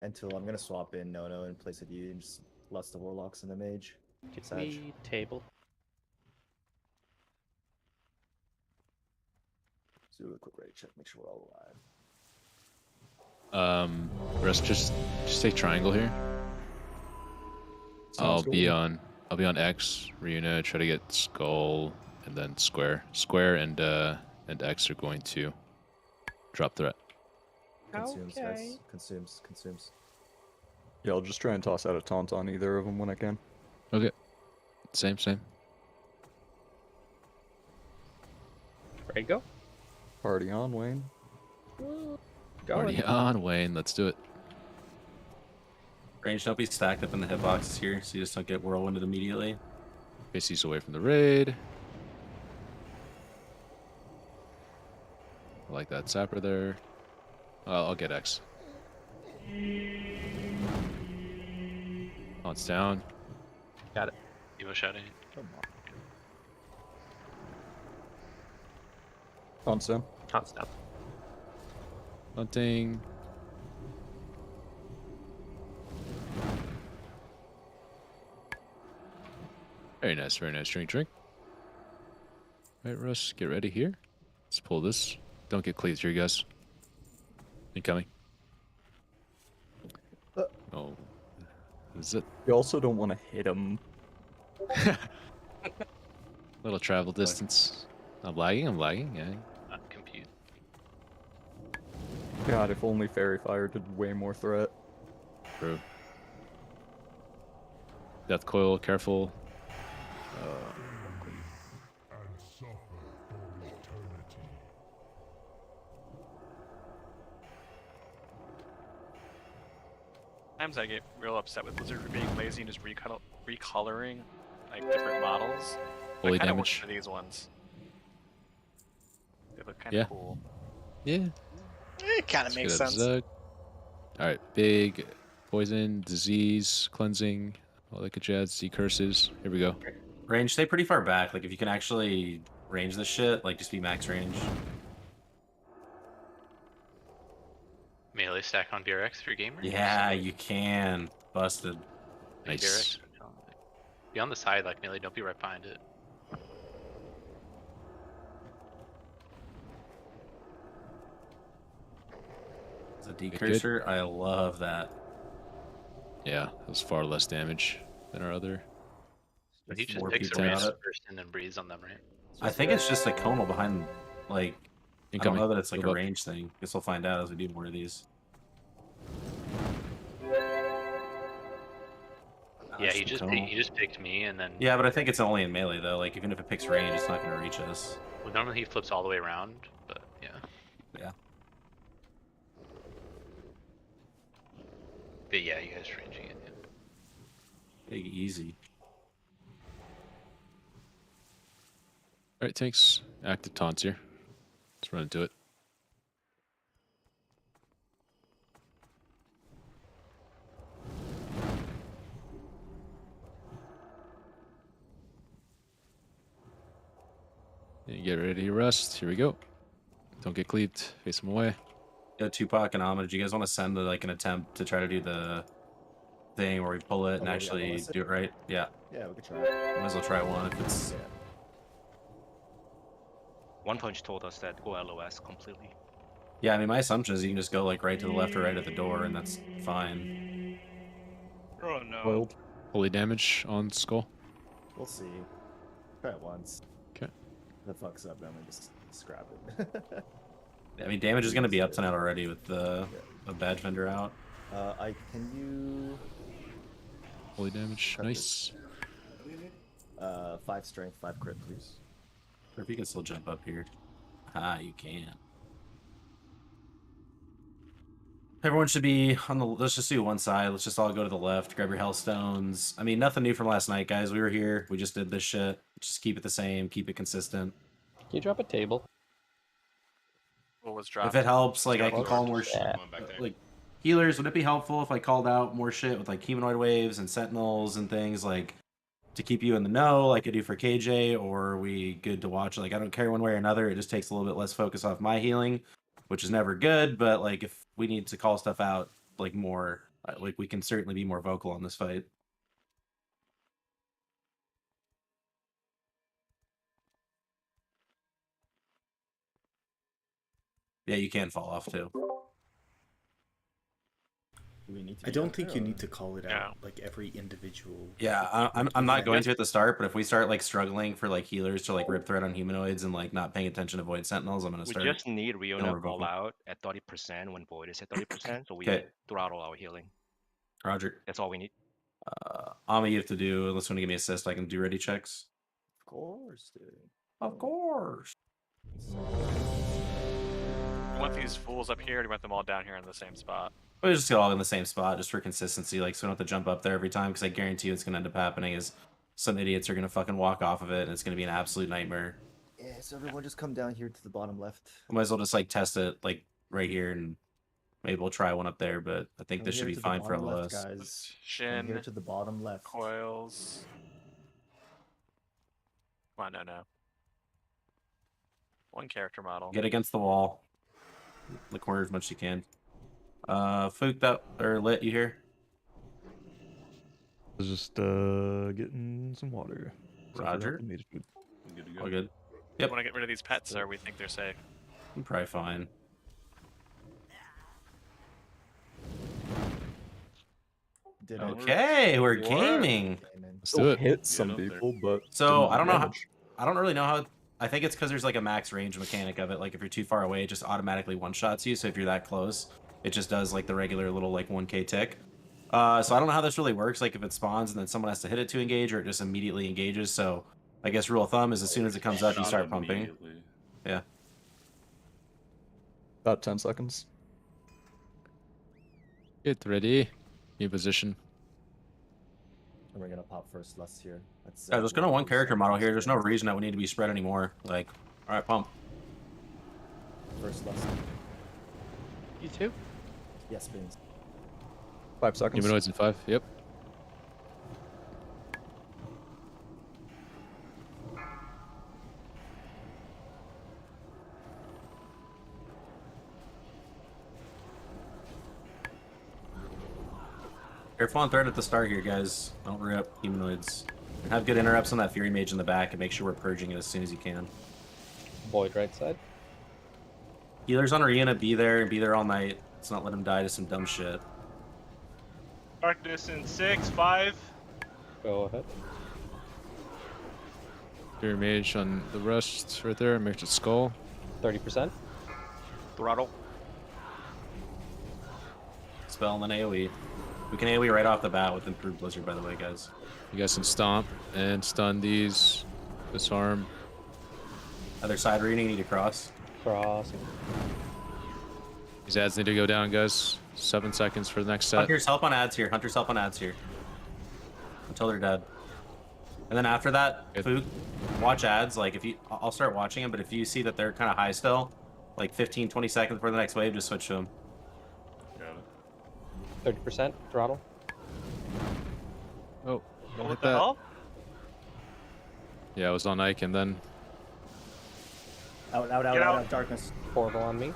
Until I'm gonna swap in Nono in place of you and just less the Warlocks and the Mage. Give Sag. me table. Let's do a quick ready check, make sure we're all alive. Rest just take triangle here. I'll be on X. Ryuna, try to get skull and then square. Square and X are going to drop threat. Consumes, guys. Consumes. Yeah, I'll just try and toss out a taunt on either of them when I can. Okay. Same. Ready to go? Party on, Wayne. Party on, Wayne. Let's do it. Range, don't be stacked up in the hitboxes here, so you just don't get whirlwinded immediately. Casey's away from the raid. I like that sapper there. I'll get X. Oh, it's down. Got it. Evo shouting. Come on. Taunt's down. Taunt's down. Hunting. Very nice. Drink. Alright, Russ, get ready here. Let's pull this. Don't get cleaved here, guys. Incoming. Oh. Is it? You also don't want to hit him. Little travel distance. I'm lagging, yeah. Compute. God, if only Fairy Fire did way more threat. True. Death coil, careful. Sometimes I get real upset with Blizzard for being lazy and just recoloring like different models. Holy I kind of work damage. for these ones. They look kind of Yeah. cool. Yeah. It kind of makes sense. Alright, big poison, disease, cleansing, all that good jazz, see curses. Here we go. Range, stay pretty far back. Like, if you can actually range this shit, like, just be max range. Melee stack on BRX for gamer? Yeah, you can. Busted. Like Nice. BRX. Be on the side like melee, don't be right behind it. As a decursor, I love that. Yeah, that was far less damage than our other. But he just more picks a people random at it. person and breathes on them, right? I think it's just a conal behind, like, I don't Incoming. know that it's like Move a up. range thing. Guess we'll find out as we do more of these. Yeah, he That's just the picked, conal. he just picked me and then Yeah, but I think it's only in melee though. Like, even if it picks range, it's not going to reach us. well, normally he flips all the way around, but yeah. Yeah. But yeah, you guys are ranging it. Yeah. Big easy. Alright, tanks. Active taunts here. Let's run into it. And get ready to rest. Here we go. Don't get cleaved. Face them away. Yo, Tupac and Ahmed, do you guys want to send like an attempt to try to do the thing where we pull it and yeah, actually LOS it? do it right? Yeah. Yeah, we could try it. Might as well try one if it's. Yeah. One Punch told us that go LOS completely. Yeah, I mean, my assumption is you can just go like right to the left or right at the door, and that's fine. Oh no. Foiled. Holy damage on skull. We'll see. Try it once. Okay. If it fucks up, then we just scrap it. I mean, damage is going to be up tonight already with the a badge vendor out. Can you Holy damage. Cut Nice. 5 strength, 5 crit, please. Or if you can still jump up here. Ah, you can. Everyone should be on the. Let's just do one side. Let's just all go to the left. Grab your hellstones. I mean, nothing new from last night, guys. We were here. We just did this shit. Just keep it the same. Keep it consistent. Can you drop a table? What was dropped? If it helps, like I can call more Yeah. like healers. Would it be helpful if I called out more shit with like humanoid waves and sentinels and things like to keep you in the know, like I do for KJ? Or are we good to watch? Like I don't care one way or another. It just takes a little bit less focus off my healing, which is never good. But like if we need to call stuff out like more, Like we can certainly be more vocal on this fight. Yeah, you can fall off too. Do we need to I be don't out think there, you or- need to call it Yeah. out like every individual. Yeah, I'm not going to at the start, but if we start like struggling for like healers to like rip thread on humanoids and like not paying attention to void sentinels, I'm gonna We start. just need we're Riona call vocal. out at 30% when Void is at 30%, so we 'Kay. throttle our healing. Roger. That's all we need. Ama, you have to do, unless you want to give me assist, I can do ready checks. Of course, dude. Of course. Do you want these fools up here, or do you want them all down here in the same spot? We just get all in the same spot just for consistency, like so we don't have to jump up there every time, because I guarantee you what's gonna end up happening is some idiots are gonna fucking walk off of it and it's gonna be an absolute nightmare. Yeah, so everyone just come down here to the bottom left. I might as well just like test it like right here and maybe we'll try one up there, but I think Come this should here be to the fine for bottom left, LOS. guys. Come Shin, here to the bottom left. coils. Come on, no. One character model. Get against the wall. The corner as much as you can. Fooked up or lit, you hear? I was just getting some water. So I forgot Roger. the mage food. All good. You Yep. want to get rid of these pets, or we think they're safe? I'm probably fine. Did Okay, we're gaming. Let's do it. Hit some people, but So didn't I don't know how. damage. I don't really know how. I think it's because there's like a max range mechanic of it. Like if you're too far away, it just automatically one shots you. So if you're that close, it just does like the regular little like 1k tick. So I don't know how this really works. Like if it spawns and then someone has to hit it to engage, or it just immediately engages. So I guess rule of thumb is as soon as it comes up, you start pumping. Yeah. About 10 seconds. Get ready. New position. And we're gonna pop first less here. That's, Yeah, there's gonna one character model here. There's no reason that we need to be spread anymore. Like, all right, pump. First less. You too? Yes, beans. 5 seconds. Humanoids in 5. Yep. Careful on threat at the start here, guys. Don't rip humanoids. And have good interrupts on that Fury Mage in the back and make sure we're purging it as soon as you can. Void right side. Healers on Arena, be there and be there all night. Let's not let him die to some dumb shit. Darkness in 6, 5. Go ahead. Fury Mage on the rest right there. Make it skull. 30%. Throttle. Spell and then AoE. We can AoE right off the bat with improved Blizzard, by the way, guys. You guys can stomp and stun these. Disarm. Other side Arena, you need to cross. Cross. These ads need to go down, guys. 7 seconds for the next set. Hunters help on ads here. Hunters help on ads here. Until they're dead. And then after that, Good. Fook, watch ads. Like if you, I'll start watching them, but if you see that they're kind of high still, like 15, 20 seconds before the next wave, just switch to them. 30% throttle. Oh, don't What hit the that. hell? Yeah, I was on Ike and then Out, Get out. darkness. Horrible on me.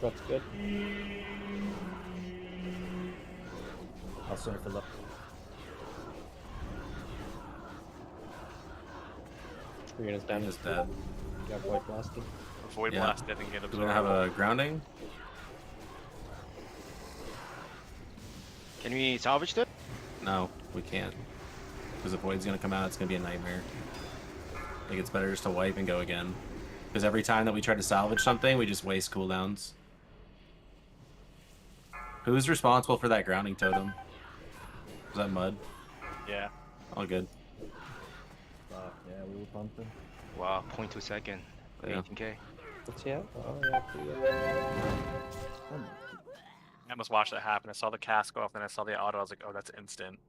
That's good. I'll swing it for low. Rena's down. Is dead. Got void blasted. Void Yeah. blast, I think, get Do we have a grounding? Can we salvage it? No, we can't. Because if Void's gonna come out, it's gonna be a nightmare. I think it's better just to wipe and go again. Because every time that we try to salvage something, we just waste cooldowns. Who's responsible for that grounding totem? Is that Mud? Yeah. All good. Yeah, we were pumping. Wow, 0.2 second. Yeah. 18k. What's he at? Oh, yeah. pretty good. I almost watched that happen. I saw the cast go off, then I saw the auto. I was like, oh, that's instant.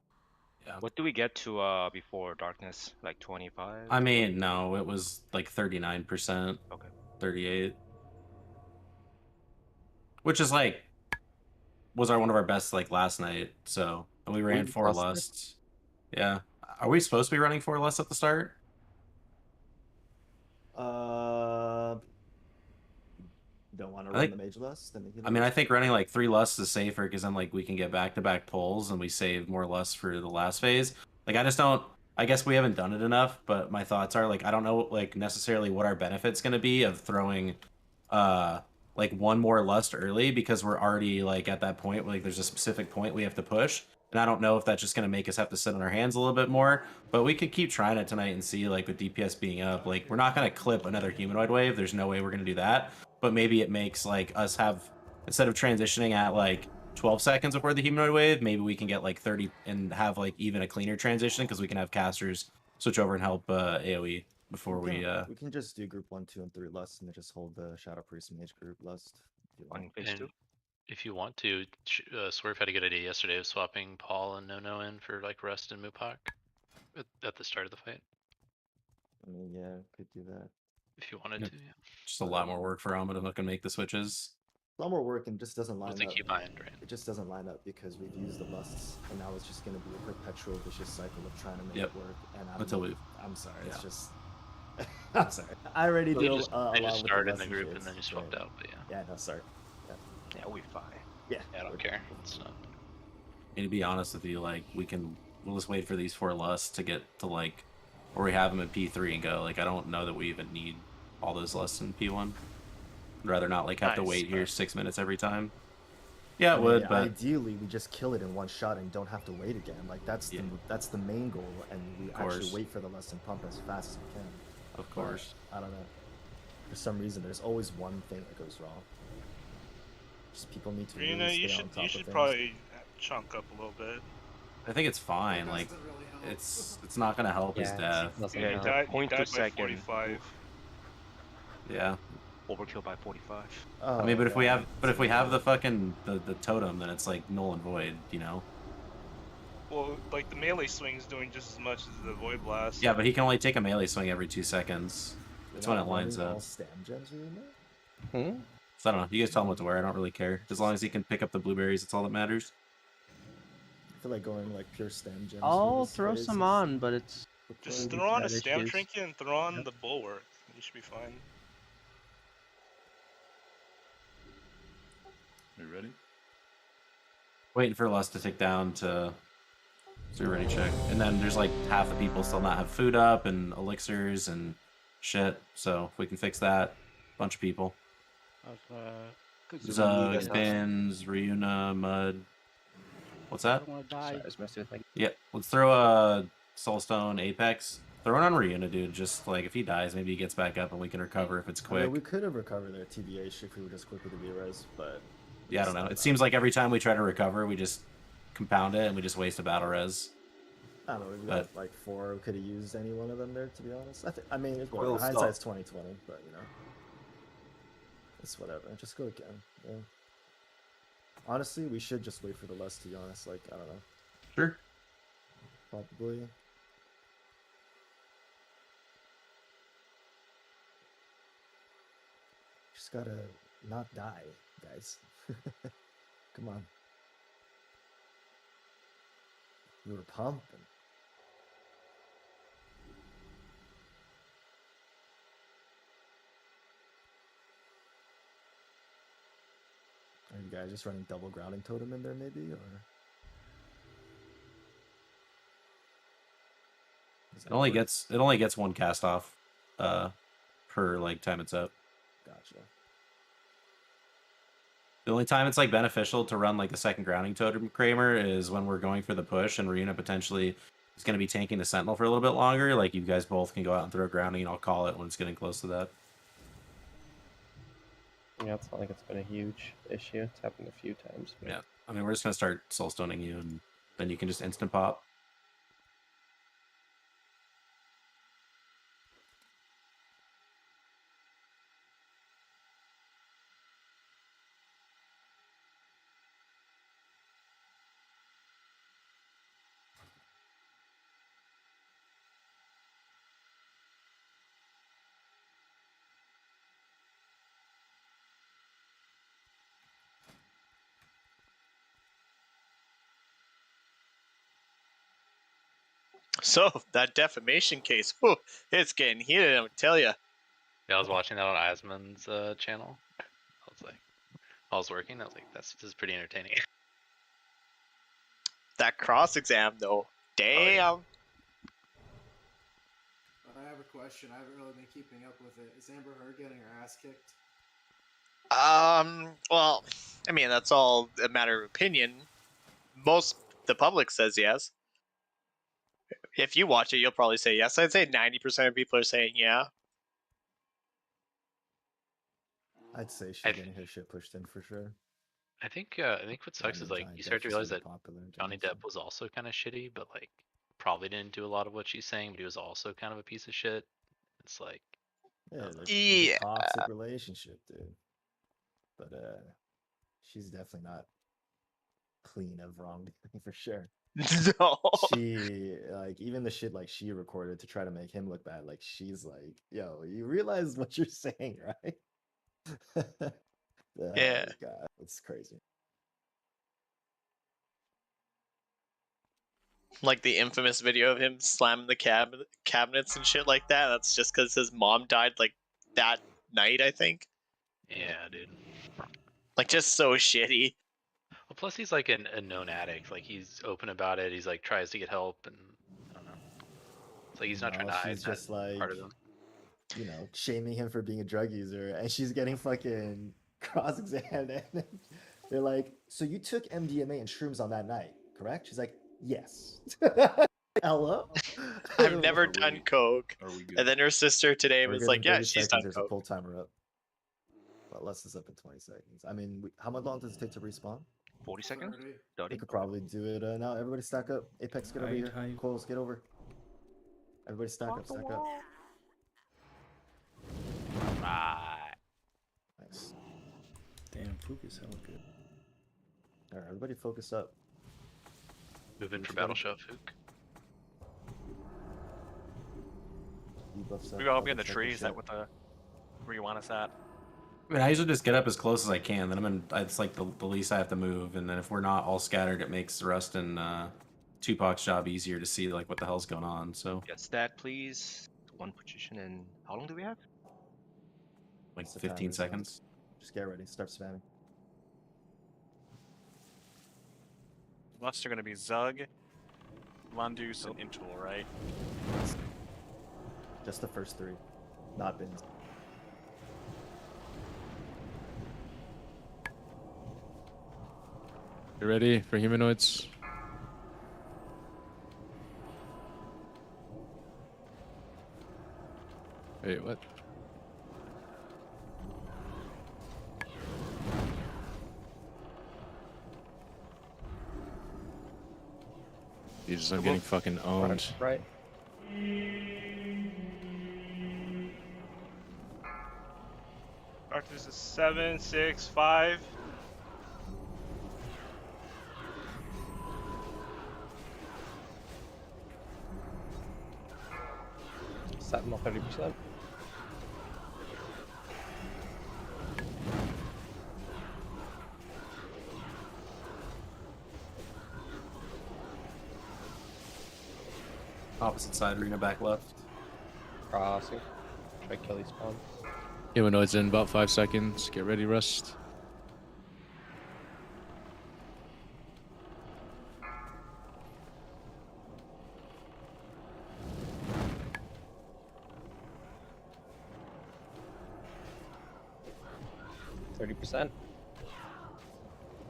What do we get to before darkness? Like 25? I mean, no, it was like 39%. Okay. 38. Which is like, was one of our best like last night. So, and we ran 4 lost it? lusts. Yeah. Are we supposed to be running 4 lusts at the start? want to I run think- the mage lust? And the I mean, I think running like 3 lusts is safer because then like we can get back-to-back pulls and we save more lusts for the last phase. Like I just don't. I guess we haven't done it enough, but my thoughts are like I don't know like necessarily what our benefit's going to be of throwing, like one more lust early because we're already like at that point. Like there's a specific point we have to push, and I don't know if that's just going to make us have to sit on our hands a little bit more. But we could keep trying it tonight and see like with DPS being up. Like we're not going to clip another humanoid wave. There's no way we're going to do that. But maybe it makes like us have instead of transitioning at like 12 seconds before the humanoid wave, maybe we can get like 30 and have like even a cleaner transition because we can have casters switch over and help AoE before we we can just do group 1, 2, and 3 lust and then just hold the Shadow Priest mage group lust. if you want. On phase And 2. if you want to, Swerve had a good idea yesterday of swapping Paul and No in for like Rest and Mupak at the start of the fight. I mean, yeah, could do that. If you wanted Yep. to, yeah. just a lot more work for Alma to look and make the switches. A lot more work and just doesn't line With the up. keybind, right? It just doesn't line up because we've used the lusts, and now it's just going to be a perpetual vicious cycle of trying to make Yep. it work. And I'm sorry, it's yeah. just. I'm sorry. I already They deal just, a they lot just with started in lust the group shades, and then you swapped right. out, but yeah. Yeah, no, sorry. Yeah, we fine. Yeah, Yeah, I don't care. It's not. And to be honest with you, like we'll just wait for these 4 lusts to get to like where we have them in P3 and go. Like I don't know that we even need all those lusts in P1. I'd rather not like have to Nice, wait here but- 6 minutes every time. Yeah, I it mean, would, but ideally we just kill it in one shot and don't have to wait again. Like that's the main goal, and we actually course. wait for the lust and pump as fast as we can. of course. But, I don't know. For some reason, there's always one thing that goes wrong. Just people need to Rena, really you stay should on top you of should things. probably chunk up a little bit. I think it's fine. Like it's not gonna help his death. Yeah, you the died, point you per died by second. 45. Yeah. Overkill by 45. Oh, I mean, but if we God. have the fucking the totem, then it's like null and void, you know. Well, like the melee swing's doing just as much as the void blast. Yeah, but he can only take a melee swing every 2 seconds. You're That's when not it lines running up. all stam gens, Rena? So I don't know. You guys tell him what to wear. I don't really care. As long as he can pick up the blueberries, that's all that matters. I feel like going like pure stam gens. for I'll this throw phase some is- on, but it's Just Maybe throw on a that stam issues. trinket and throw on the bulwark. You should be fine. You ready? Waiting for Lust to tick down to do a ready check. And then there's like half the people still not have food up and elixirs and shit. So if we can fix that, bunch of people. Zug, Spins, Ryuna, Mud. What's that? Sorry, I was messing with my... Yeah, let's throw a Soulstone Apex. Throw it on Ryuna, dude. Just like if he dies, maybe he gets back up and we can recover if it's I mean, quick. we could have recovered their TBH if we were just quick with the V-Res, but Yeah, I don't know. It seems like every time we try to recover, we just compound it and we just waste a battle res. I don't know. We got like 4. We could have used any one of them there, to be honest. I mean, it's Well, whatever. Hindsight's 2020, but you know, it's whatever. Just go again. Yeah. Honestly, we should just wait for the lust. To be honest, like I don't know. Sure. Probably. Just gotta not die, guys. Come on. We were pumping. Are you guys just running double grounding totem in there, maybe, or? It only gets 1 cast off per like time it's up. Gotcha. The only time it's like beneficial to run like the second grounding totem Kramer is when we're going for the push and Ryuna potentially is going to be tanking the sentinel for a little bit longer. Like you guys both can go out and throw grounding and I'll call it when it's getting close to that. yeah, it's not like it's been a huge issue. It's happened a few times. But... Yeah. I mean, we're just going to start soulstoning you and then you can just instant pop. So that defamation case, whew, it's getting heated. I would tell you. Yeah, I was watching that on Asmon's channel. I was like, Paul's working. I was like, this is pretty entertaining. That cross exam though, damn. But I have a question. I haven't really been keeping up with it. Is Amber Heard getting her ass kicked? Well, I mean that's all a matter of opinion. The public says yes. If you watch it, you'll probably say yes. I'd say 90% of people are saying yeah. I'd say she's getting her shit pushed in for sure. I think what sucks is like you start to realize that Johnny Depp was also kind of shitty, but like probably didn't do a lot of what she's saying, but he was also kind of a piece of shit. It's like yeah, it's a toxic relationship, dude. But she's definitely not clean of wrongdoing for sure. No. She like even the shit like she recorded to try to make him look bad. Like she's like, yo, you realize what you're saying, right? Yeah. God, it's crazy. Like the infamous video of him slamming the cabinets and shit like that. That's just because his mom died like that night, I think. yeah, dude. Like just so shitty. Well, plus he's like a known addict. Like he's open about it. He's like tries to get help, and I don't know. It's like he's not trying to hide. She's just like, part of him. you know, shaming him for being a drug user, and she's getting fucking cross-examined. And they're like, so you took MDMA and shrooms on that night, correct? She's like, yes. Hello? I've never done coke. And then her sister today was like, yeah, she's done There's coke. a pull timer up. But less is up in 20 seconds. I mean, how much long does it take to respawn? 40 seconds? We could probably do it now. Everybody stack up. Apex, get over here. Coles, get over. Everybody stack up, stack up. Right. Nice. Damn, Fook is hella good. Alright, everybody focus up. Move in for battle shot, Fook. We go up in the trees. Is that what where you want us at? I mean, I usually just get up as close as I can. Then I'm in. It's like the least I have to move, and then if we're not all scattered, it makes Rust and Tupac's job easier to see like what the hell's going on. So Get stat, please. One position, and how long do we have? like It's the 15 timer's on. seconds. Just get ready. Start spamming. Unless they're gonna be Zug, Lundus, and Intool, right? Just the first three. Not bins. You ready for humanoids? Wait, what? Jesus, I'm getting fucking owned. Right. Arctis is 7, 6, 5. Sentinel 30%. Opposite side, arena back left. Crossing. Try Kelly spawn. Humanoids in about 5 seconds. Get ready, Rust. %.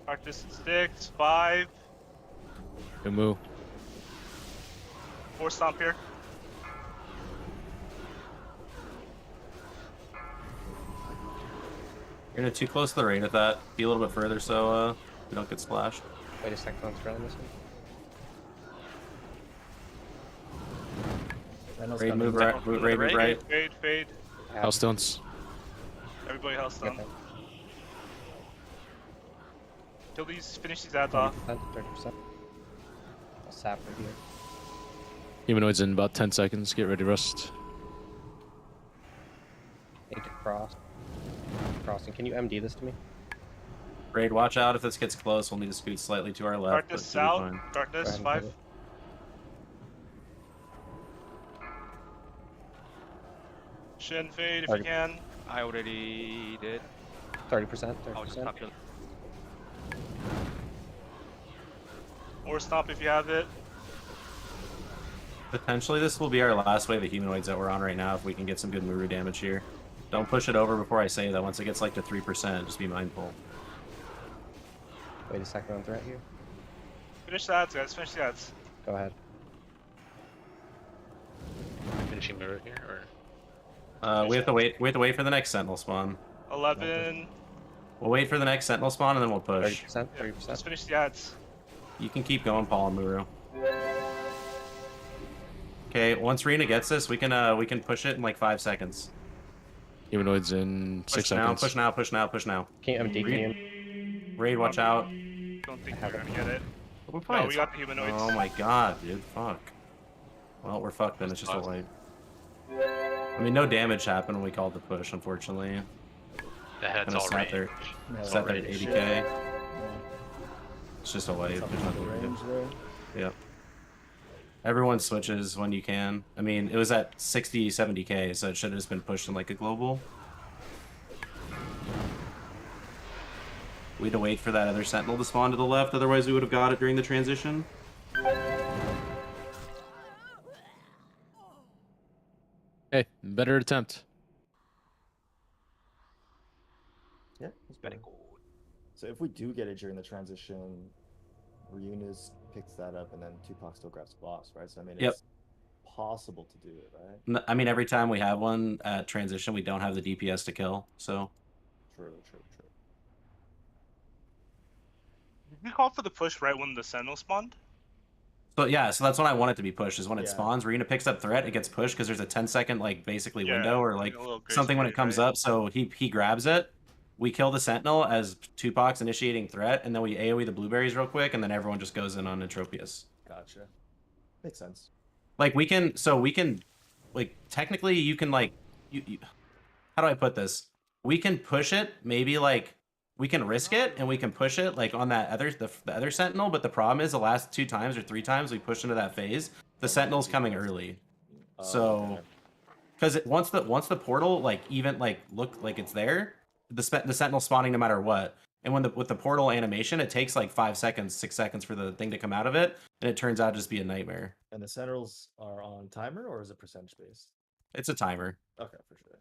Arctis is 6, 5. Umu. 4 stomp here. You're gonna too close to the rain at that. Be a little bit further so we don't get splashed. Wait a second, let's run this one. Raid, move right. Move right. Fade. Hellstones. Everybody house stun. Kill these, finish these ads off. 30%. I'll sap right here. Humanoids in about 10 seconds. Get ready, Rust. Need to cross. Crossing. Can you MD this to me? Raid, watch out if this gets close. We'll need to scoot slightly to our left. Darkness but you'll be south. fine. Darkness, Go ahead and 5. Shen fade if you can. I already did. 30%. I'll just 30%. pop you. Or Stomp if you have it. Potentially this will be our last wave of humanoids that we're on right now if we can get some good Muru damage here. Don't push it over before I say that. Once it gets like to 3%, just be mindful. Wait a second on threat here. Finish the ads, guys. Finish the ads. Go ahead. Finishing mirror here, or we have to wait. We have to wait for the next Sentinel spawn. 11. We'll wait for the next Sentinel spawn and then we'll push. 30%. Yeah, 30%. just finish the ads. You can keep going, Paul and Muru. Okay, once Rena gets this, we can push it in like 5 seconds. Humanoids in 6 seconds. Push now, push now, push now. I'm deking him. Raid, watch out. Don't think we're gonna get it. We're fine. No, we got the humanoids. Oh my god, dude, fuck. Well, we're fucked then, it's just a light. I mean, no damage happened when we called the push, unfortunately. the head's all Sat there, range. sat there at 80k. It's just a light, there's nothing to range do. there. Yep. Everyone switches when you can. I mean, it was at 60, 70k, so it should have just been pushed in like a global. We had to wait for that other sentinel to spawn to the left, otherwise we would have got it during the transition. Hey, better attempt. Yeah, it's better. So if we do get it during the transition, Ryunas picks that up, and then Tupac still grabs the boss, right? So I mean, Yep. it's possible to do it, right? I mean, every time we have one at transition, we don't have the DPS to kill, so... True. You called for the push right when the Sentinel spawned? But yeah, so that's when I want it to be pushed, is when it Yeah. spawns. Rena picks up threat, it gets pushed, because there's a 10-second, like, basically Yeah, window, or, like, a little grace something when it period, comes right? up, so he grabs it. We kill the Sentinel as Tupac's initiating threat, and then we AoE the blueberries real quick, and then everyone just goes in on Entropius. Gotcha. Makes sense. Like, we can, like, technically, you can, like, how do I put this? We can push it, maybe, like, we can risk it, and we can push it, like, on that the other Sentinel, but the problem is the last 2 times or 3 times we pushed into that phase, the Sentinel's coming early. So, because once the portal, like, even, like, look like it's there, the Sentinel's spawning no matter what. And when with the portal animation, it takes, like, 5 seconds, 6 seconds for the thing to come out of it, and it turns out to just be a nightmare. And the Sentinels are on timer, or is it percentage based? It's a timer. Okay, for sure.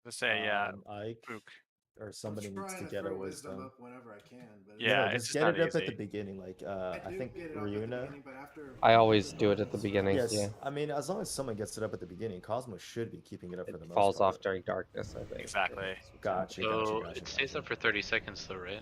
Let's say, yeah, Ike Pook. or somebody I'm needs trying to get a throw wisdom. up whenever I can, but Yeah, No, it's just just get not it up at easy. the beginning. Like I do think get it up at the Ryuna. beginning, but after I always do it at the beginning. Yes, Yeah. I mean, as long as someone gets it up at the beginning, Cosmos should be keeping it up for the It most falls part. off during darkness, I think. Exactly. Gotcha. So it stays up for 30 seconds though, right?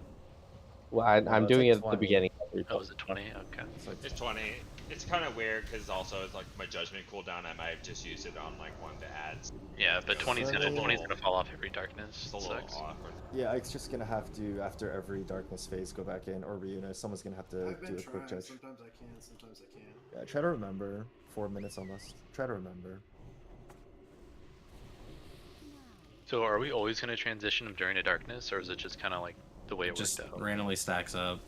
Well, I'm it's doing like it at the 20. beginning. Every Oh, is it 20? Okay. It's 20. It's kind of weird because also it's like my judgment cooldown. I might have just used it on like one of the ads. Yeah, but 20's It's a gonna little- fall off every darkness. It's a It little sucks. awkward. Yeah, Ike's just gonna have to after every darkness phase go back in, or Ryuna. Someone's gonna have to I've been do a quick trying. judge. Sometimes I can, sometimes I can't. Yeah, try to remember. 4 minutes almost. Try to remember. So are we always gonna transition them during a darkness, or is it just kind of like the way it Just worked out? randomly stacks up.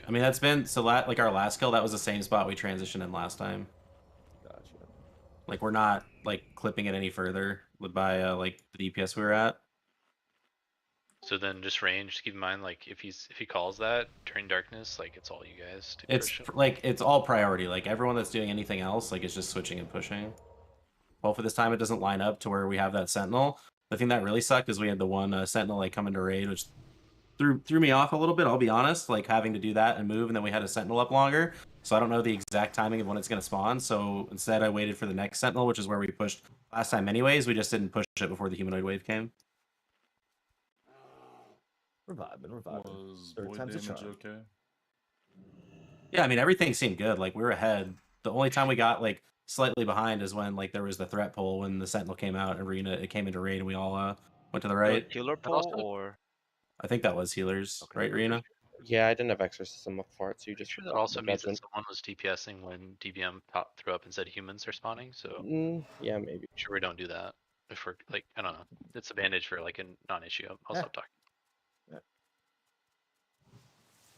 I mean, that's been so like our last kill, that was the same spot we transitioned in last time. Gotcha. Like we're not like clipping it any further by like the DPS we were at. So then just range. Just keep in mind, like if he calls that during darkness, like it's all you guys to It's push him. like it's all priority. Like everyone that's doing anything else, like is just switching and pushing. Hopefully this time it doesn't line up to where we have that Sentinel. The thing that really sucked is we had the one Sentinel like come into raid, which threw me off a little bit. I'll be honest, like having to do that and move, and then we had a Sentinel up longer. So I don't know the exact timing of when it's going to spawn. So instead, I waited for the next Sentinel, which is where we pushed last time. Anyways, we just didn't push it before the humanoid wave came. We're vibing. Was Third void time's a damage charm. okay? Yeah, I mean everything seemed good. Like we were ahead. The only time we got like slightly behind is when like there was the threat pull when the Sentinel came out and Rena it came into raid and we all went to the right. Healer pull or I think that was healers, right, Rena? Yeah, I didn't have exorcism up for it, so you just. Sure, that also the means that judgment. someone was DPSing when DBM threw up and said humans are spawning. So Yeah, maybe. make sure we don't do that. If we're like, I don't know, it's a bandage for like a non-issue. I'll Yeah. stop talking.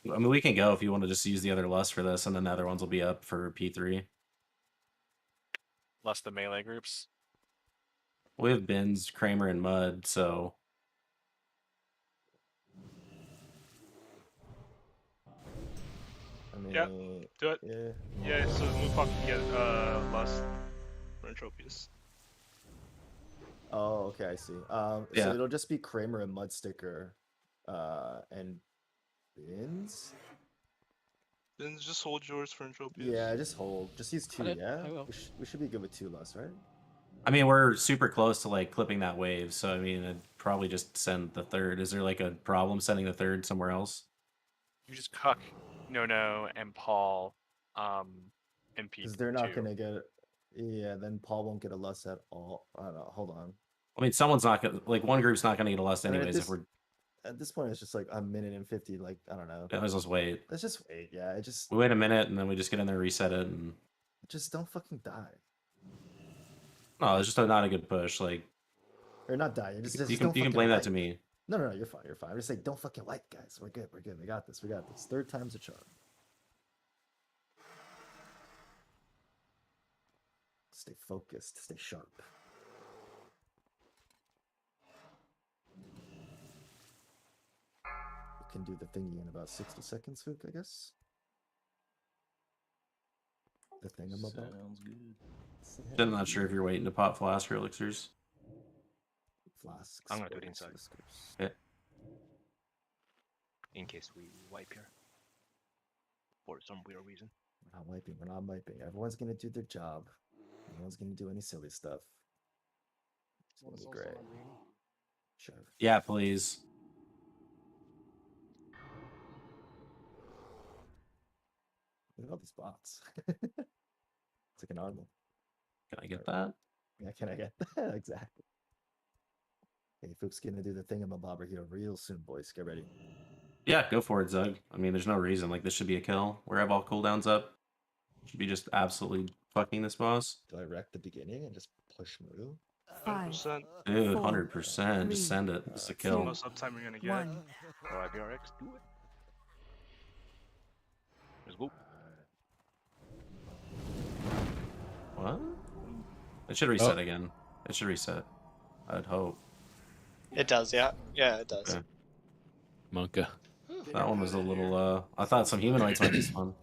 I mean, we can go if you want to just use the other lust for this, and then the other ones will be up for P3. Less the melee groups. We have Bins, Kramer, and Mud, so Yeah, do it. Yeah. Yeah, so Moonfuck can get Lust for Entropius. Oh, okay, I see. So Yeah. it'll just be Kramer and Mudsticker, and Bins. Then just hold yours for Entropius. Yeah, just hold. Just use 2. I Yeah, will. we should be good with 2 Lust, right? I mean, we're super close to like clipping that wave, so I mean, I'd probably just send the third. Is there like a problem sending the third somewhere else? You just cuck No and Paul, and Pete. Because they're not gonna get. Yeah, then Paul won't get a Lust at all. I don't know. Hold on. I mean, someone's not gonna like one group's not gonna get a lust I mean, anyways. If we're at this point, it's just like a minute and 50. Like I don't know. yeah, let's just wait. Let's just wait. Yeah, it just. We wait a minute and then we just get in there, reset it, and Just don't fucking die. no, it's just not a good push. Like Or not die. Just you don't can fucking blame that wipe. to me. No, you're fine. You're fine. I'm just saying, don't fucking wipe, guys. We're good. We're good. We got this. We got this. Third time's a charm. Stay focused. Stay sharp. We can do the thingy in about 60 seconds, Fook, I guess. The thingamabob. Sounds good. I'm not sure if you're waiting to pop flask or elixirs. Flasks. I'm gonna do it or inside. whiskers. Yeah. In case we wipe here. For some weird reason. We're not wiping. We're not wiping. Everyone's gonna do their job. No one's gonna do any silly stuff. It's gonna be great. Sure. Yeah, please. Look at all these bots. It's like an army. Can I get that? Yeah, can I get that? Exactly. Hey, Fook's gonna do the thingamabobber here real soon, boys. Get ready. Yeah, go for it, Zug. I mean, there's no reason. Like, this should be a kill. We have all cooldowns up. Should be just absolutely fucking this boss. Do I wreck the beginning and just push Maru? 100%. Dude, 100%. Just send it. Just a kill. Most uptime you're gonna get. Or IBRX, do it. Let's go. What? It should reset again. It should reset. I'd hope. It does, yeah. Yeah, it does. Okay. Monka. That one was a little, I thought some humanoids might be fun.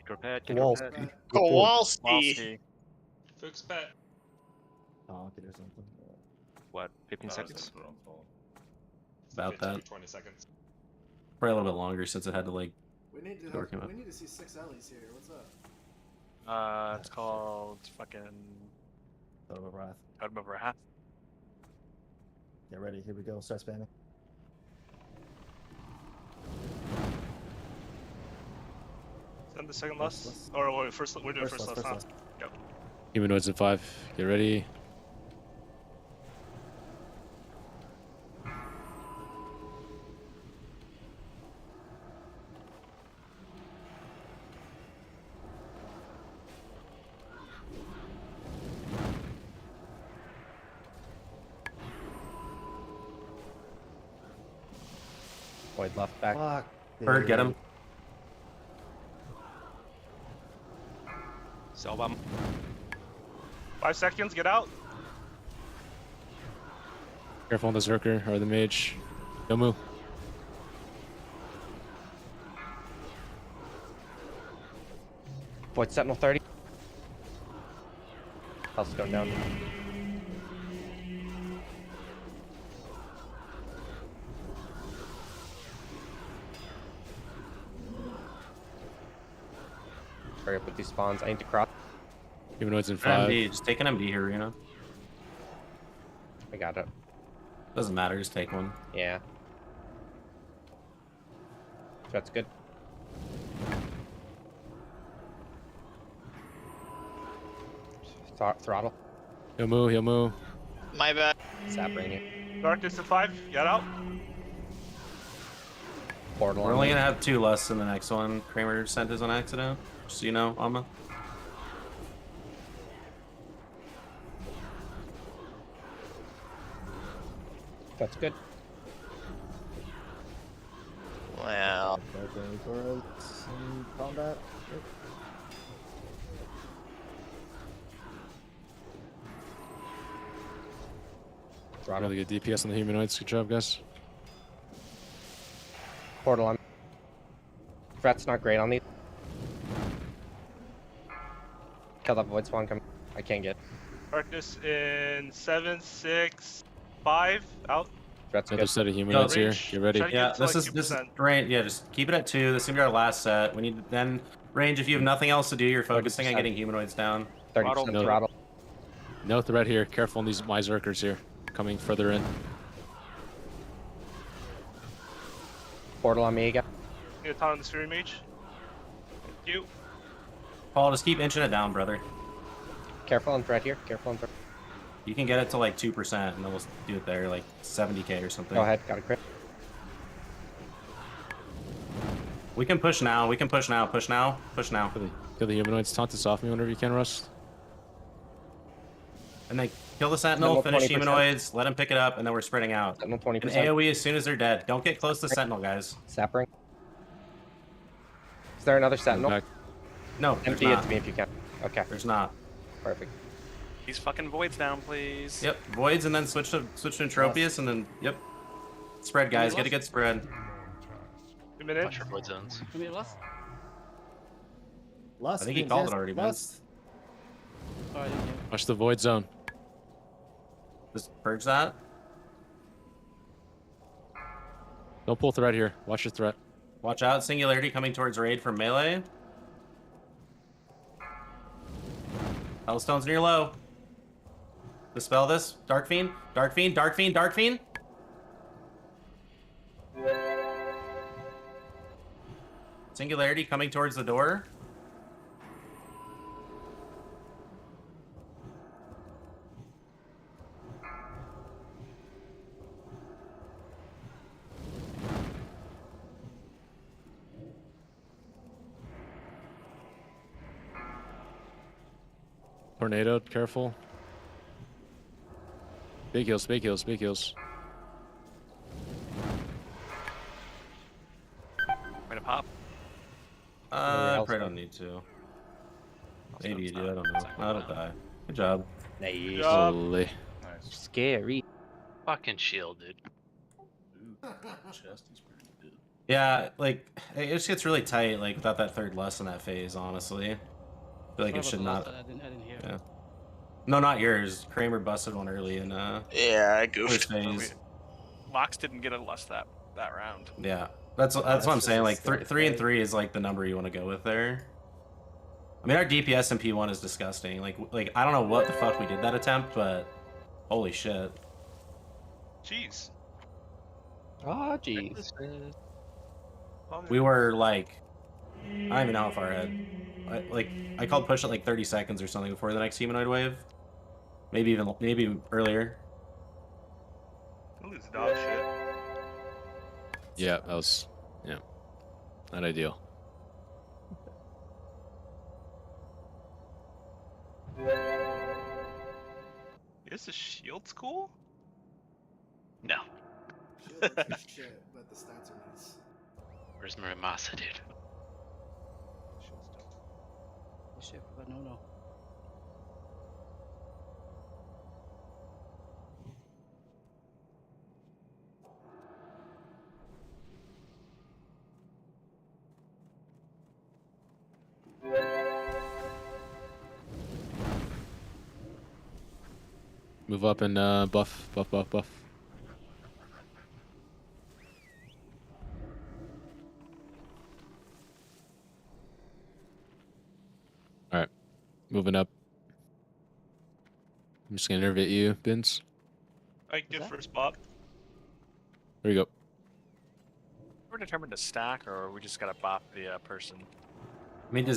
Kowalski! Fook's pet. Pocket or something. What, 15 seconds? About 15 that. to 20 seconds. Probably a little bit longer since it had to, like, We need to Dork him up. we need to see 6 Ellies here. What's up? It's called fucking Totem of Wrath. Totem of Wrath. Get ready. Here we go. Start spamming. Send the second lust. Or wait, first, we're doing first lust, huh? Go. Humanoids in 5. Get ready. Void left back. Fuck. Bird, get him. Selbam. 5 seconds, get out. Careful on the Zerker or the mage. Don't move. Void Sentinel 30. Health's going down. Hurry up with these spawns. I need to cross. Humanoids in 5. MD, just take an MD here, you know? I got it. Doesn't matter, just take one. Yeah. That's good. Throttle. He'll move, he'll move. My bad. Sap Rainier. Darkness at 5, get out. Portal. We're only gonna have 2 less in the next one. Kramer sent his on accident. Just so you know, Alma. That's good. Wow. Okay, for combat. Yep. Throttle. Really good DPS on the humanoids. Good job, guys. Portal on. Fret's not great on these. Kill that void spawn coming. I can't get. Darkness in 7, 6, 5. Out. Threats Another good. set of humanoids here. Range. Get ready. Try to Yeah, get to this like is this is 2%. range. Yeah, just keep it at 2. This is gonna be our last set. We need then range. If you have nothing else to do, you're focusing on 30%. getting humanoids down. 30% No. throttle. No threat here. Careful on these Miserkers here. Coming further in. Portal on me again. Get a ton on the Sphere Mage. Thank you. Paul, just keep inching it down, brother. Careful on threat here. Careful on threat. You can get it to like 2%, and then we'll do it there, like 70k or something. Go ahead. Got a crit. We can push now. We can push now. Push now. Push now. Kill the humanoids. Taunt this off me whenever you can, Russ. And then kill the Sentinel, Sentinel finish 20%. humanoids, let him pick it up, and then we're spreading out. Sentinel And 20%. AoE as soon as they're dead. Don't get close to Sentinel, guys. Sapring. Is there another Sentinel? Back. No, there's Empty it not. to me if you can. Okay. There's not. Perfect. These fucking voids down, please. Yep, voids, and then switch to Entropius, and then yep. Spread, guys. Get a good spread. 2 minutes. Watch your void zones. Lust. I think he means called yes, it already, man. Lust. Watch the void zone. Just purge that. Don't pull threat here. Watch your threat. Watch out, Singularity coming towards raid from melee. Hellstone's near low. Dispel this. Dark Fiend. Dark Fiend. Dark Fiend. Dark Fiend. Singularity coming towards the door. Tornado, careful. Big heals, big heals, big heals. Gonna pop. I probably don't need to. Maybe you do, I don't know. I don't die. Good job. Nice. job. Holy. Scary. Fucking shield, dude. Yeah, like, it just gets really tight, like, without that third lust in that phase, honestly. I feel like it should not. I didn't hear. Yeah. No, not yours. Kramer busted one early in, Yeah, I first goofed. phase. Mox didn't get a lust that round. Yeah. That's what I'm just saying, a like, step 3 and right. 3 is, like, the number you want to go with there. I mean, our DPS in P1 is disgusting. Like, I don't know what the fuck we did that attempt, but holy shit. Jeez. Oh, jeez. We were, like, I don't even know how far ahead. I called push at, like, 30 seconds or something before the next humanoid wave. Maybe even earlier. This is dog shit. Yeah, that was, yeah, not ideal. Is the shield school? No. Shield is shit, but the stats are nice. Where's Muramasa, dude? Shit, but no. Move up and buff. Alright, moving up. I'm just gonna innervate you, Bins. I can get first Bob. There you go. We're determined to stack, or we just gotta bop the person. I mean,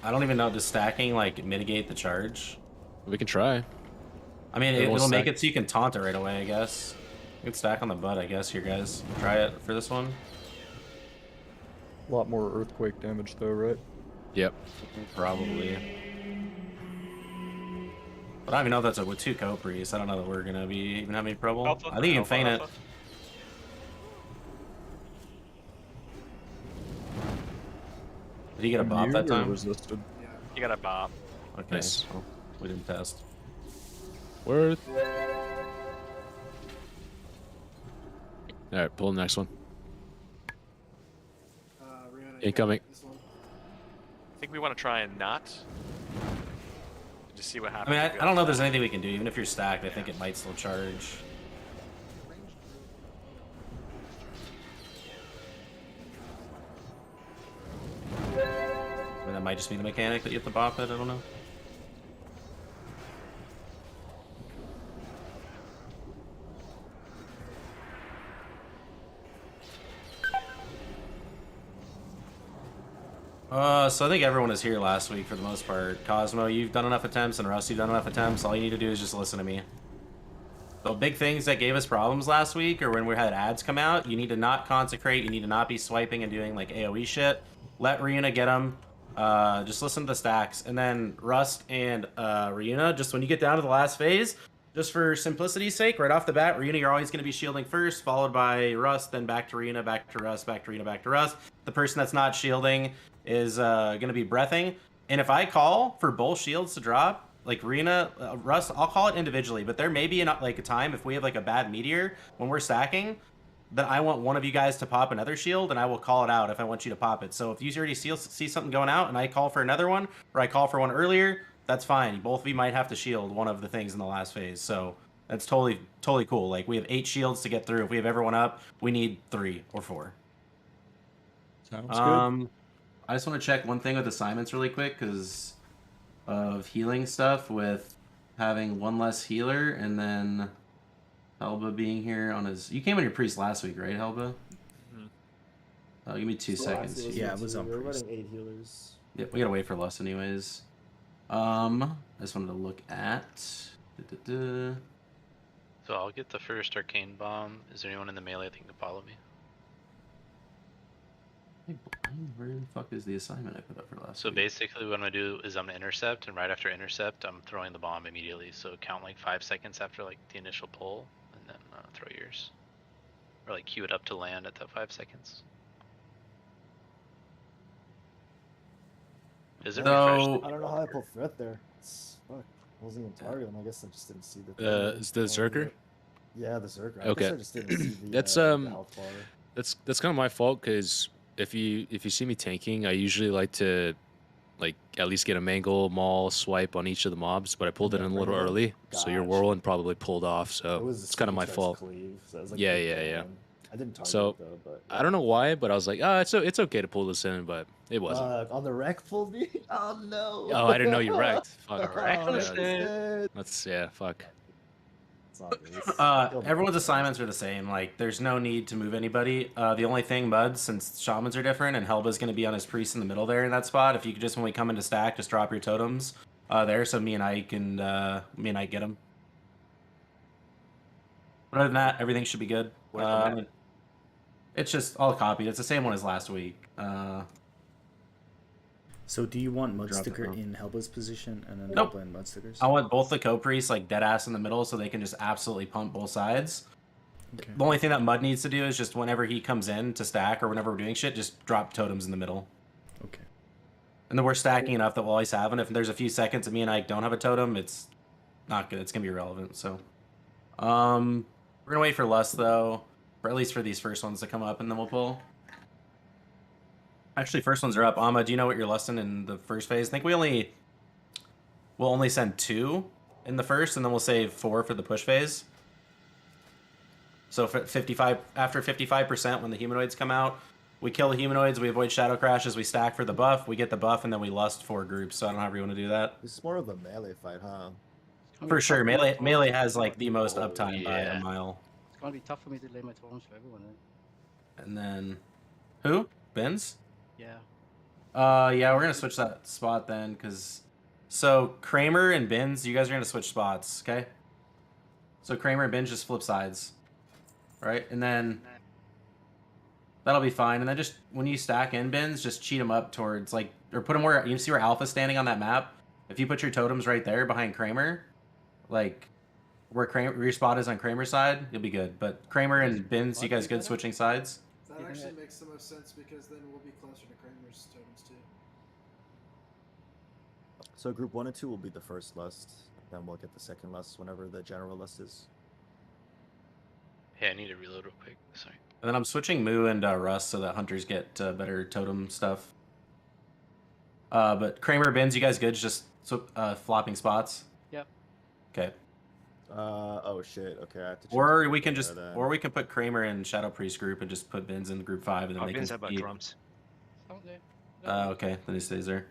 I don't even know, does stacking, like, mitigate the charge? We can try. I mean, It won't it'll make stack. it so you can taunt it right away, I guess. You can stack on the butt, I guess, here, guys. Try it for this one. A lot more earthquake damage though, right? Yep. Probably. But I don't even know if that's with 2 co-priests. I don't know that we're gonna be even having any trouble. Alpha, I think you can alpha, feign alpha. it. Did he get a bop that Immune or time? resisted? Yeah. You got a bop. Okay, Nice. well, we didn't test. Worth. Alright, pull the next one. Rihanna, Incoming. This one. I think we want to try and not. Just see what I happens. mean, if you I don't know if have there's anything we can do. Even if you're stacked, I think it might still charge. I mean, that might just be the mechanic that you have to bop it. I don't know. So I think everyone was here last week for the most part. Cosmo, you've done enough attempts, and Russ, you've done enough attempts. All you need to do is just listen to me. The big things that gave us problems last week, or when we had ads come out, you need to not consecrate, you need to not be swiping and doing like AoE shit. Let Ryuna get them. Just listen to the stacks. And then Rust and Ryuna, just when you get down to the last phase, just for simplicity's sake, right off the bat, Ryuna, you're always going to be shielding first, followed by Rust, then back to Ryuna, back to Rust, back to Ryuna, back to Rust. The person that's not shielding is going to be breathing. And if I call for both shields to drop, like Ryuna, Rust, I'll call it individually, but there may be like a time if we have like a bad meteor when we're stacking, that I want one of you guys to pop another shield, and I will call it out if I want you to pop it. So if you already see something going out and I call for another one, or I call for one earlier, that's fine. Both of you might have to shield one of the things in the last phase. So that's totally cool. Like, we have 8 shields to get through. If we have everyone up, we need 3 or 4. Sounds good. I just want to check one thing with assignments really quick because of healing stuff, with having one less healer and then Helba being here on his... You came on your priest last week, right, Helba? Give me 2 seconds. Yeah, it was on We're priest. running 8 healers. Yep, we gotta wait for Lust anyways. I just wanted to look at... So I'll get the first arcane bomb. Is there anyone in the melee that can follow me? Where the fuck is the assignment I put up for last So week? basically what I'm gonna do is I'm gonna intercept, and right after intercept, I'm throwing the bomb immediately. So count like 5 seconds after like the initial pull, and then throw yours. Or like cue it up to land at that 5 seconds. Is it refreshed? I don't know how I pulled threat there. It's, fuck, I wasn't even targeting. I guess I just didn't see the. Is the Zerker? Yeah, the Zerker. I Okay. guess I just didn't see the. That's the health bar. that's kind of my fault, because if you see me tanking, I usually like to like at least get a mangle, maul, swipe on each of the mobs, but I pulled it in a little early, so your whirlwind probably pulled off. So it's kind of my fault. Cleave, so it was like Yeah. I didn't target So it though, but I don't know why, but I was like, it's okay to pull this in, but it wasn't. on the wreck pulled me. Oh no. Oh, I didn't know you wrecked. Fuck. Wrecked. That's fuck. It's not good. Everyone's assignments are the same. Like, there's no need to move anybody. The only thing, Bud, since shamans are different and Helba's going to be on his priest in the middle there in that spot, if you could just, when we come into stack, just drop your totems there, so me and I can get them. But other than that, everything should be good. It's just all copied. It's the same one as last week. So do you want Drop it Mudsticker off. in Helba's position and then Nope. Helba and Mudstickers? I want both the co-priests like dead ass in the middle so they can just absolutely pump both sides. Okay. The only thing that Mud needs to do is just whenever he comes in to stack or whenever we're doing shit, just drop totems in the middle. Okay. And then we're stacking enough that we'll always have, and if there's a few seconds that me and Ike don't have a totem, it's not good. It's gonna be irrelevant. So, we're gonna wait for Lust though, or at least for these first ones to come up, and then we'll pull. Actually, first ones are up. Amma, do you know what you're lusting in the first phase? I think we'll only send 2 in the first, and then we'll save 4 for the push phase. So for 55, after 55%, when the humanoids come out, we kill the humanoids, we avoid shadow crashes, we stack for the buff, we get the buff, and then we lust 4 groups. So I don't know how you want to do that. It's more of a melee fight, huh? For sure, melee has like the most uptime by a mile. It's gonna be tough for me to lay my totems for everyone. And then, who? Benz? Yeah. Yeah, we're gonna switch that spot then, cause so Kramer and Bins, you guys are gonna switch spots, okay? So Kramer and Bins just flip sides, right? And then that'll be fine. And then just when you stack in Bins, just cheat them up towards like, or put them where you see where Alpha's standing on that map. If you put your totems right there behind Kramer, like where your spot is on Kramer's side, you'll be good. But Kramer and Bins, you guys good switching sides? That actually makes the most sense because then we'll be closer to Kramer's totems too. So group 1 and 2 will be the first lust. Then we'll get the second lust whenever the general lust is. Hey, I need to reload real quick. Sorry. And then I'm switching Moo and Russ so that hunters get better totem stuff. But Kramer, Bins, you guys good? Just flopping spots? Yep. Okay. Oh shit. Okay, I have to. Or we can put Kramer in Shadow Priest group and just put Vince in group 5, and then they Vince can have keep... drums. Okay. Okay, then he stays there.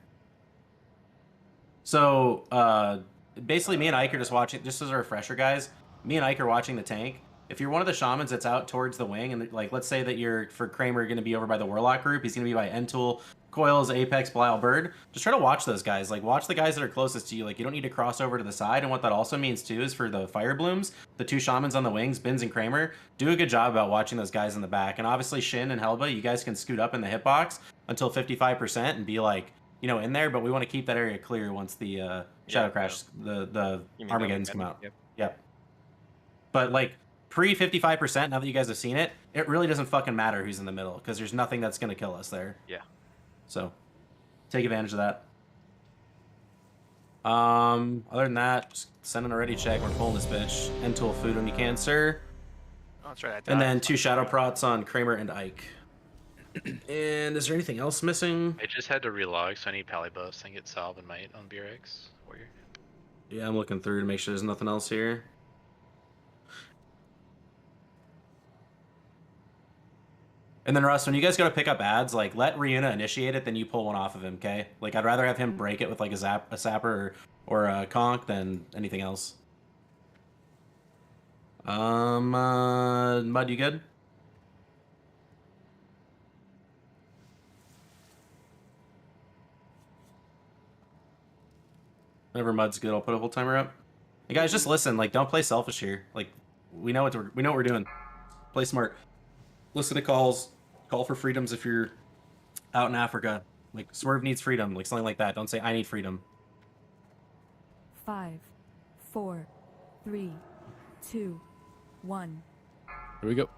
So, basically, me and Ike are just watching, just as a refresher, guys. Me and Ike are watching the tank. If you're one of the shamans that's out towards the wing, and like, let's say that you're, for Kramer, going to be over by the Warlock group, he's going to be by Entool, Coils, Apex, Belial, Bird. Just try to watch those guys. Like, watch the guys that are closest to you. Like, you don't need to cross over to the side. And what that also means, too, is for the Fire Blooms, the 2 shamans on the wings, Binz and Kramer, do a good job about watching those guys in the back. And obviously, Shin and Helba, you guys can scoot up in the hitbox until 55% and be like, you know, in there, but we want to keep that area clear once the Shadow Crash, the Armageddons come out. Yep. But, like, pre 55%, now that you guys have seen it, it really doesn't fucking matter who's in the middle, because there's nothing that's going to kill us there. Yeah. So, take advantage of that. Other than that, just send in a ready check. We're pulling this bitch. Entool food when you can, sir. Oh, that's right. And then 2 Shadow Prots on Kramer and Ike. And is there anything else missing? I just had to relog, so I need pally buffs and get Salve and Might on BRX. Warrior. Yeah, I'm looking through to make sure there's nothing else here. And then Russ, when you guys go to pick up ads, like, let Ryuna initiate it, then you pull one off of him, okay? Like, I'd rather have him break it with like a Sapper or a Conk than anything else. Mud, you good? Whenever Mud's good, I'll put a whole timer up. Hey guys, just listen. Like, don't play selfish here. Like, we know what we're doing. Play smart. Listen to calls. Call for freedoms if you're out in Africa. Like, Swerve needs freedom. Like, something like that. Don't say I need freedom. 5, 4, 3, 2, 1. Here we go.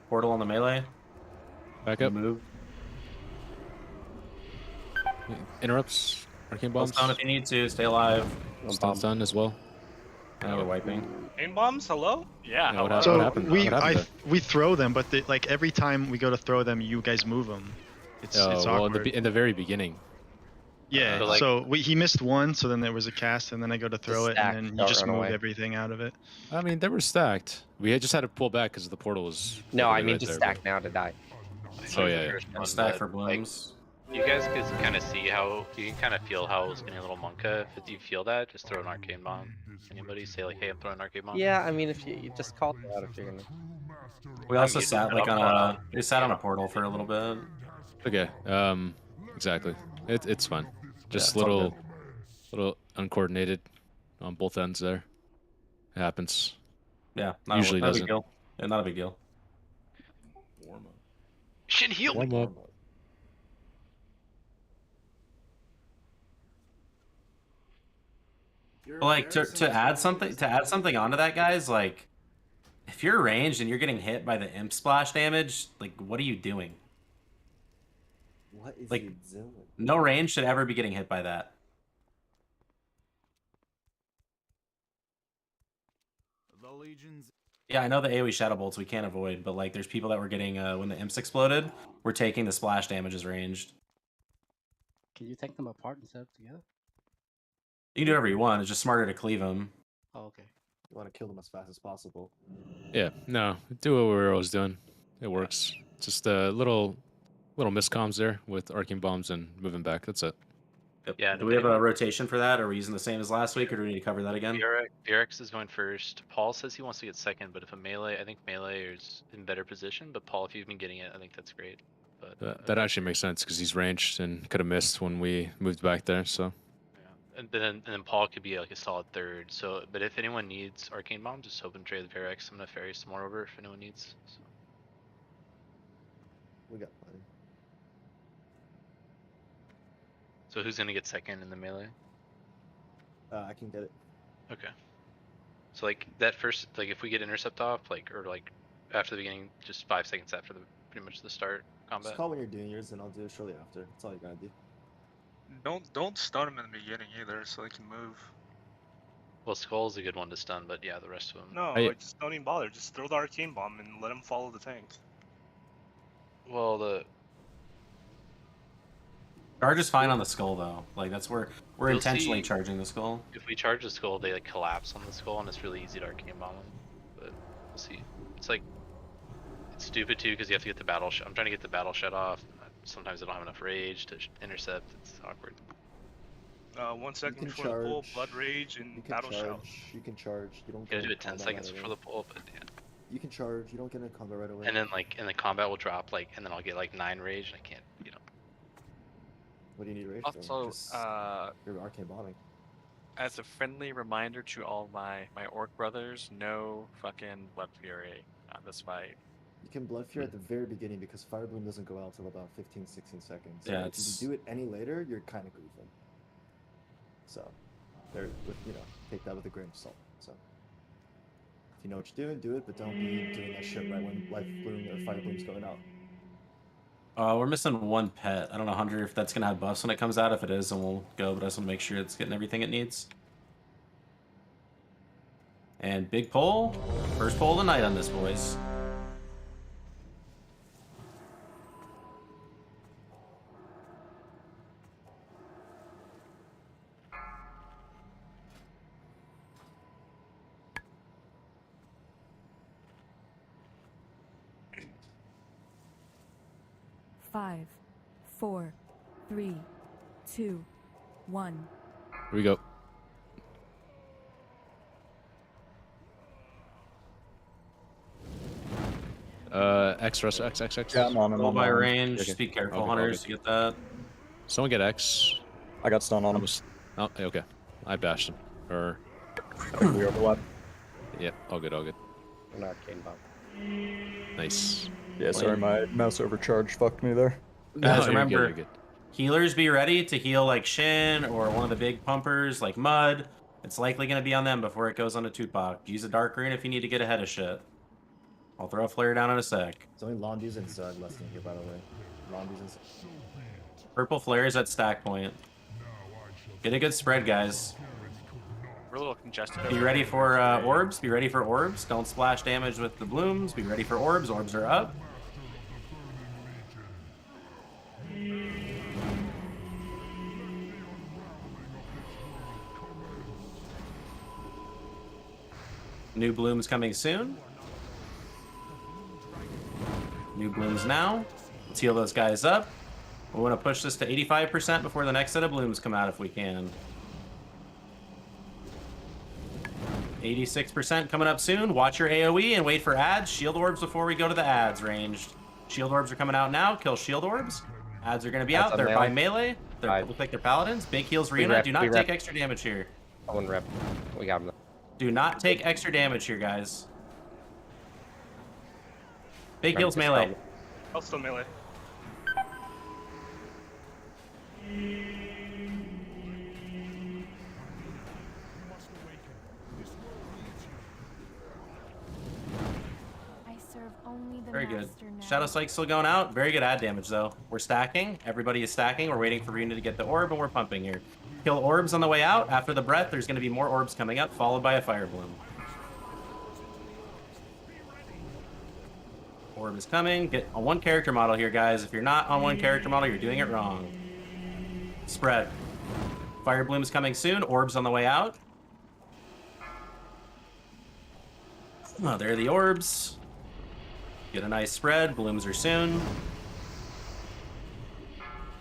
Portal on the melee. Back up. Move. Interrupts. Arcane bombs. Down if you need to. Stay alive. Stun's done as well. Now we're wiping. Aim bombs? Hello? Yeah. What happened? So What happened? What happened there? we throw them, but like every time we go to throw them, you guys move them. It's well, awkward. in the very beginning. Yeah. But, like- So he missed one, so then there was a cast, and then I go to throw it, and then you just move everything out of it. I mean, they were stacked. We had just had to pull back because the portal was. No, I mean right just there, stack now to die. Oh yeah. One, Stack but, for blooms. Like, you guys can kind of see how you can kind of feel how it's getting a little monka. If you feel that, just throw an arcane bomb. Anybody say like, "Hey, I'm throwing an arcane bomb"? Yeah, I mean if you just call it out if you're gonna. We also muted. sat like Oh, on we sat on a portal for a little bit. Okay. Exactly. It's fine. Just Yeah, it's all little uncoordinated on both ends there. It happens. Yeah. Usually not a doesn't. big deal. Yeah, not a big deal. Shin heal me. Warm up. But like to add something onto that, guys, like if you're ranged and you're getting hit by the imp splash damage, like what are you doing? What is Like, he doing? No range should ever be getting hit by that. The legions. Yeah, I know the AoE shadow bolts we can't avoid, but like there's people that were getting when the imps exploded, we're taking the splash damage as ranged. Can you take them apart and set them together? You can do whatever you want. It's just smarter to cleave them. Oh, okay. You want to kill them as fast as possible. Yeah. No. Do what we were always doing. It works. Just a little miscoms there with arcane bombs and moving back. That's it. Yep. Yeah, Do we have a rotation for that? Are we using the same as last week, or do we need to cover that again? BRX is going first. Paul says he wants to get second, but if a melee, I think melee is in better position. But Paul, if you've been getting it, I think that's great. But That actually makes sense because he's ranged and could have missed when we moved back there. So. and then Paul could be like a solid third. So, but if anyone needs arcane bomb, just open trade the BRX. I'm gonna ferry some more over if anyone needs. So. We got plenty. So who's gonna get second in the melee? I can get it. Okay. So like that first, like if we get intercept off, like or like after the beginning, just 5 seconds after the pretty much the start combat. Just call when you're doing yours, and I'll do it shortly after. That's all you gotta do. Don't stun him in the beginning either, so they can move. Well, Skull's a good one to stun, but yeah, the rest of them. No, like just don't even bother. Just throw the arcane bomb and let him follow the tank. Well, the Charge is fine on the skull though. Like that's where we're You'll intentionally see- charging the skull. if we charge the skull, they like collapse on the skull, and it's really easy to arcane bomb them. But we'll see. It's like it's stupid too because you have to get the battle. I'm trying to get the battle shut off. Sometimes I don't have enough rage to intercept. It's awkward. 1 second can before the pull, charge. blood rage, You and can battle shout. charge. You can charge. You don't You gotta get do it 10 combat seconds right before away. the pull, but yeah. You can charge. You don't get in combat right away. And then like, and the combat will drop like, and then I'll get like 9 rage, and I can't, you know. What do you need rage for? Also, Just your arcane bombing. as a friendly reminder to all my orc brothers, no fucking blood fury on this fight. You can blood fury at the very beginning because fire bloom doesn't go out till about 15, 16 seconds. Yeah, if it's- you do it any later, you're kind of goofing. So, there, take that with a grain of salt. So, if you know what you're doing, do it, but don't be doing that shit right when life bloom or fire bloom's going out. We're missing one pet. I don't know, Hunter, if that's gonna have buffs when it comes out. If it is, then we'll go. But I just want to make sure it's getting everything it needs. And big pull, first pull of the night on this, boys. Five, 4, 3, 2, 1. Here we go. X, Resto, X. Yeah, I'm on him. Low I'm by on him. range. Okay. Just be careful, Okay, Hunters. okay. To get that. Someone get X. I got stun on him. Oh, okay. I bashed him. Or, I think we overlap. yep, all good, all good. An arcane bomb. Nice. Yeah, sorry, my mouse overcharged fucked me there. Guys, you're remember, good, you're good. healers be ready to heal like Shin or one of the big pumpers like Mud. It's likely going to be on them before it goes on to Tupac. Use a Dark Rune if you need to get ahead of shit. I'll throw a flare down in a sec. It's only Londies and Zug less than here, by the way. Londies and Zug. Purple flares at stack point. Get a good spread, guys. We're a little congested. Be over ready here. for orbs. Be ready for orbs. Don't splash damage with the blooms. Be ready for orbs. Orbs are up. New blooms coming soon. New blooms now. Let's heal those guys up. We want to push this to 85% before the next set of blooms come out if we can. 86% coming up soon. Watch your AoE and wait for ads. Shield orbs before we go to the ads ranged. Shield orbs are coming out now. Kill shield orbs. Ads are going to be Ads out. on They're melee. by melee. They Right. look like they're paladins. Big heals We Reuna. rep, Do we not rep. take extra damage here. One rep. We got him. Do not take extra damage here, guys. Big heals melee. I'll still melee. I serve only the Very good. master now. Shadow Strike's still going out. Very good ad damage, though. We're stacking. Everybody is stacking. We're waiting for Reuna to get the orb, and we're pumping here. Kill orbs on the way out. After the breath, there's going to be more orbs coming up, followed by a fire bloom. Orb is coming. Get on one character model here, guys. If you're not on one character model, you're doing it wrong. Spread. Fire bloom is coming soon. Orbs on the way out. Oh, there are the orbs. Get a nice spread. Blooms are soon.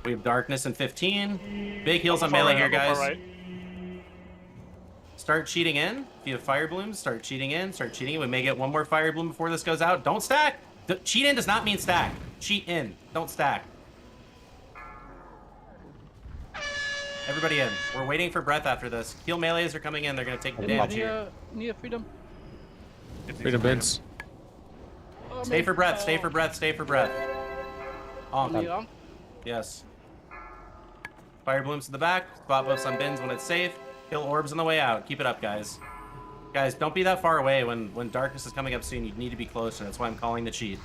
We have darkness in 15. Big heals on melee here, guys. Start cheating in. If you have fire blooms, start cheating in. Start cheating in. We may get one more fire bloom before this goes out. Don't stack. Cheat in does not mean stack. Cheat in. Don't stack. Everybody in. We're waiting for breath after this. Heal melees are coming in. They're going to take the damage here. Need a freedom. Freedom bins. Oh, Stay man. for breath. Stay for breath. Stay for breath. Only on? Yes. Fire blooms to the back. Spot buffs on bins when it's safe. Kill orbs on the way out. Keep it up, guys. Guys, don't be that far away. When darkness is coming up soon, you need to be closer. That's why I'm calling the cheat.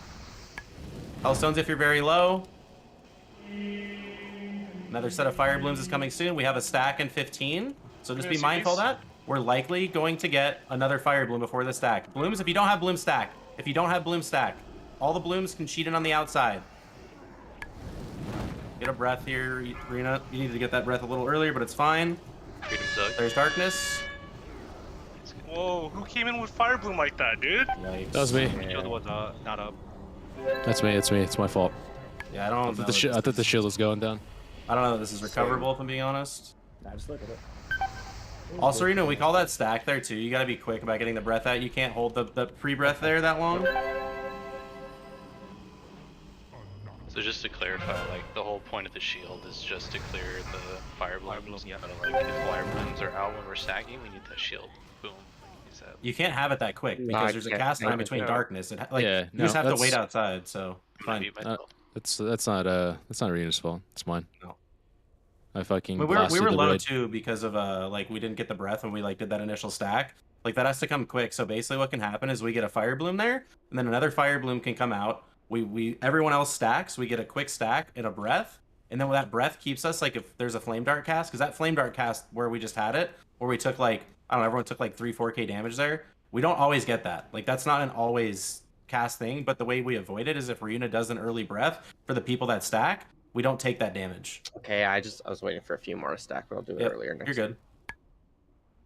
Hellstones if you're very low. Another set of fire blooms is coming soon. We have a stack in 15. So just be Gonna mindful of see that. we're likely going to get another Fire Bloom before the stack. Blooms, if you don't have Bloom, stack. If you don't have Bloom, stack. All the Blooms can cheat in on the outside. Get a breath here, Rena. You need to get that breath a little earlier, but it's fine. There's Darkness. Whoa, who came in with Fire Bloom like that, dude? Yikes. That was me. Shield was not up. That's me. It's me. It's my fault. Yeah, I don't know. I thought the shield was going down. I don't know that this is recoverable, if I'm being honest. Nah, just look at it. Also, you know, we call that stack there too. You gotta be quick about getting the breath out. You can't hold the pre-breath there that long. So just to clarify, like the whole point of the shield is just to clear the fire blooms. Yeah. But like if fire blooms are out when we're stacking, we need that shield. Boom. Use that. You can't have it that quick because there's a cast time between darkness. You just have to wait outside. So fine. That's not Arena's fault. It's mine. No. I fucking. We were blasted the low raid. too because of like we didn't get the breath when we like did that initial stack. Like that has to come quick. So basically, what can happen is we get a fire bloom there, and then another fire bloom can come out. Everyone else stacks. We get a quick stack and a breath, and then that breath keeps us like if there's a flame dart cast, because that flame dart cast where we just had it, where we took like I don't know, everyone took like 3-4k damage there. We don't always get that. Like that's not an always cast thing, but the way we avoid it is if Ryuna does an early breath for the people that stack, we don't take that damage. Okay, I was waiting for a few more to stack, but I'll do it earlier next. You're good.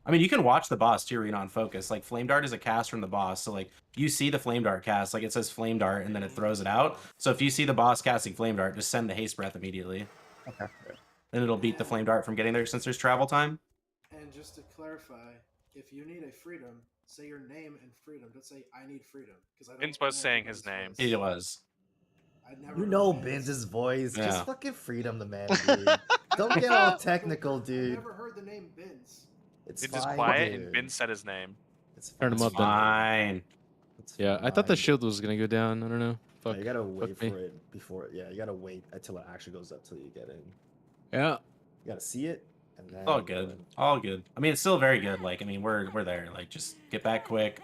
I mean, you can watch the boss too, Ryuna, on focus. Like Flame Dart is a cast from the boss, so like you see the Flame Dart cast, like it says Flame Dart, and then it throws it out. So if you see the boss casting Flame Dart, just send the haste breath immediately. Okay. Then it'll beat the Flame Dart from getting there since there's travel time. And just to clarify, if you need a freedom, say your name and freedom. Don't say I need freedom because I don't. Vince was saying his name. It was. You know Binz's voice. Yeah. Just fucking freedom the man, dude. Don't get all technical, I've dude. never heard the name Binz. It's Vince is fine, quiet, dude. and Vince said his name. It's Turn him up. Then. Fine. Yeah, I thought the shield was gonna go down. I don't know. Fuck. Yeah, you gotta wait me. for it before. Yeah, you gotta wait until it actually goes up till you get in. Yeah. You gotta see it, and then. All good. All good. I mean, it's still very good. Like, I mean, we're there. Like, just get back quick.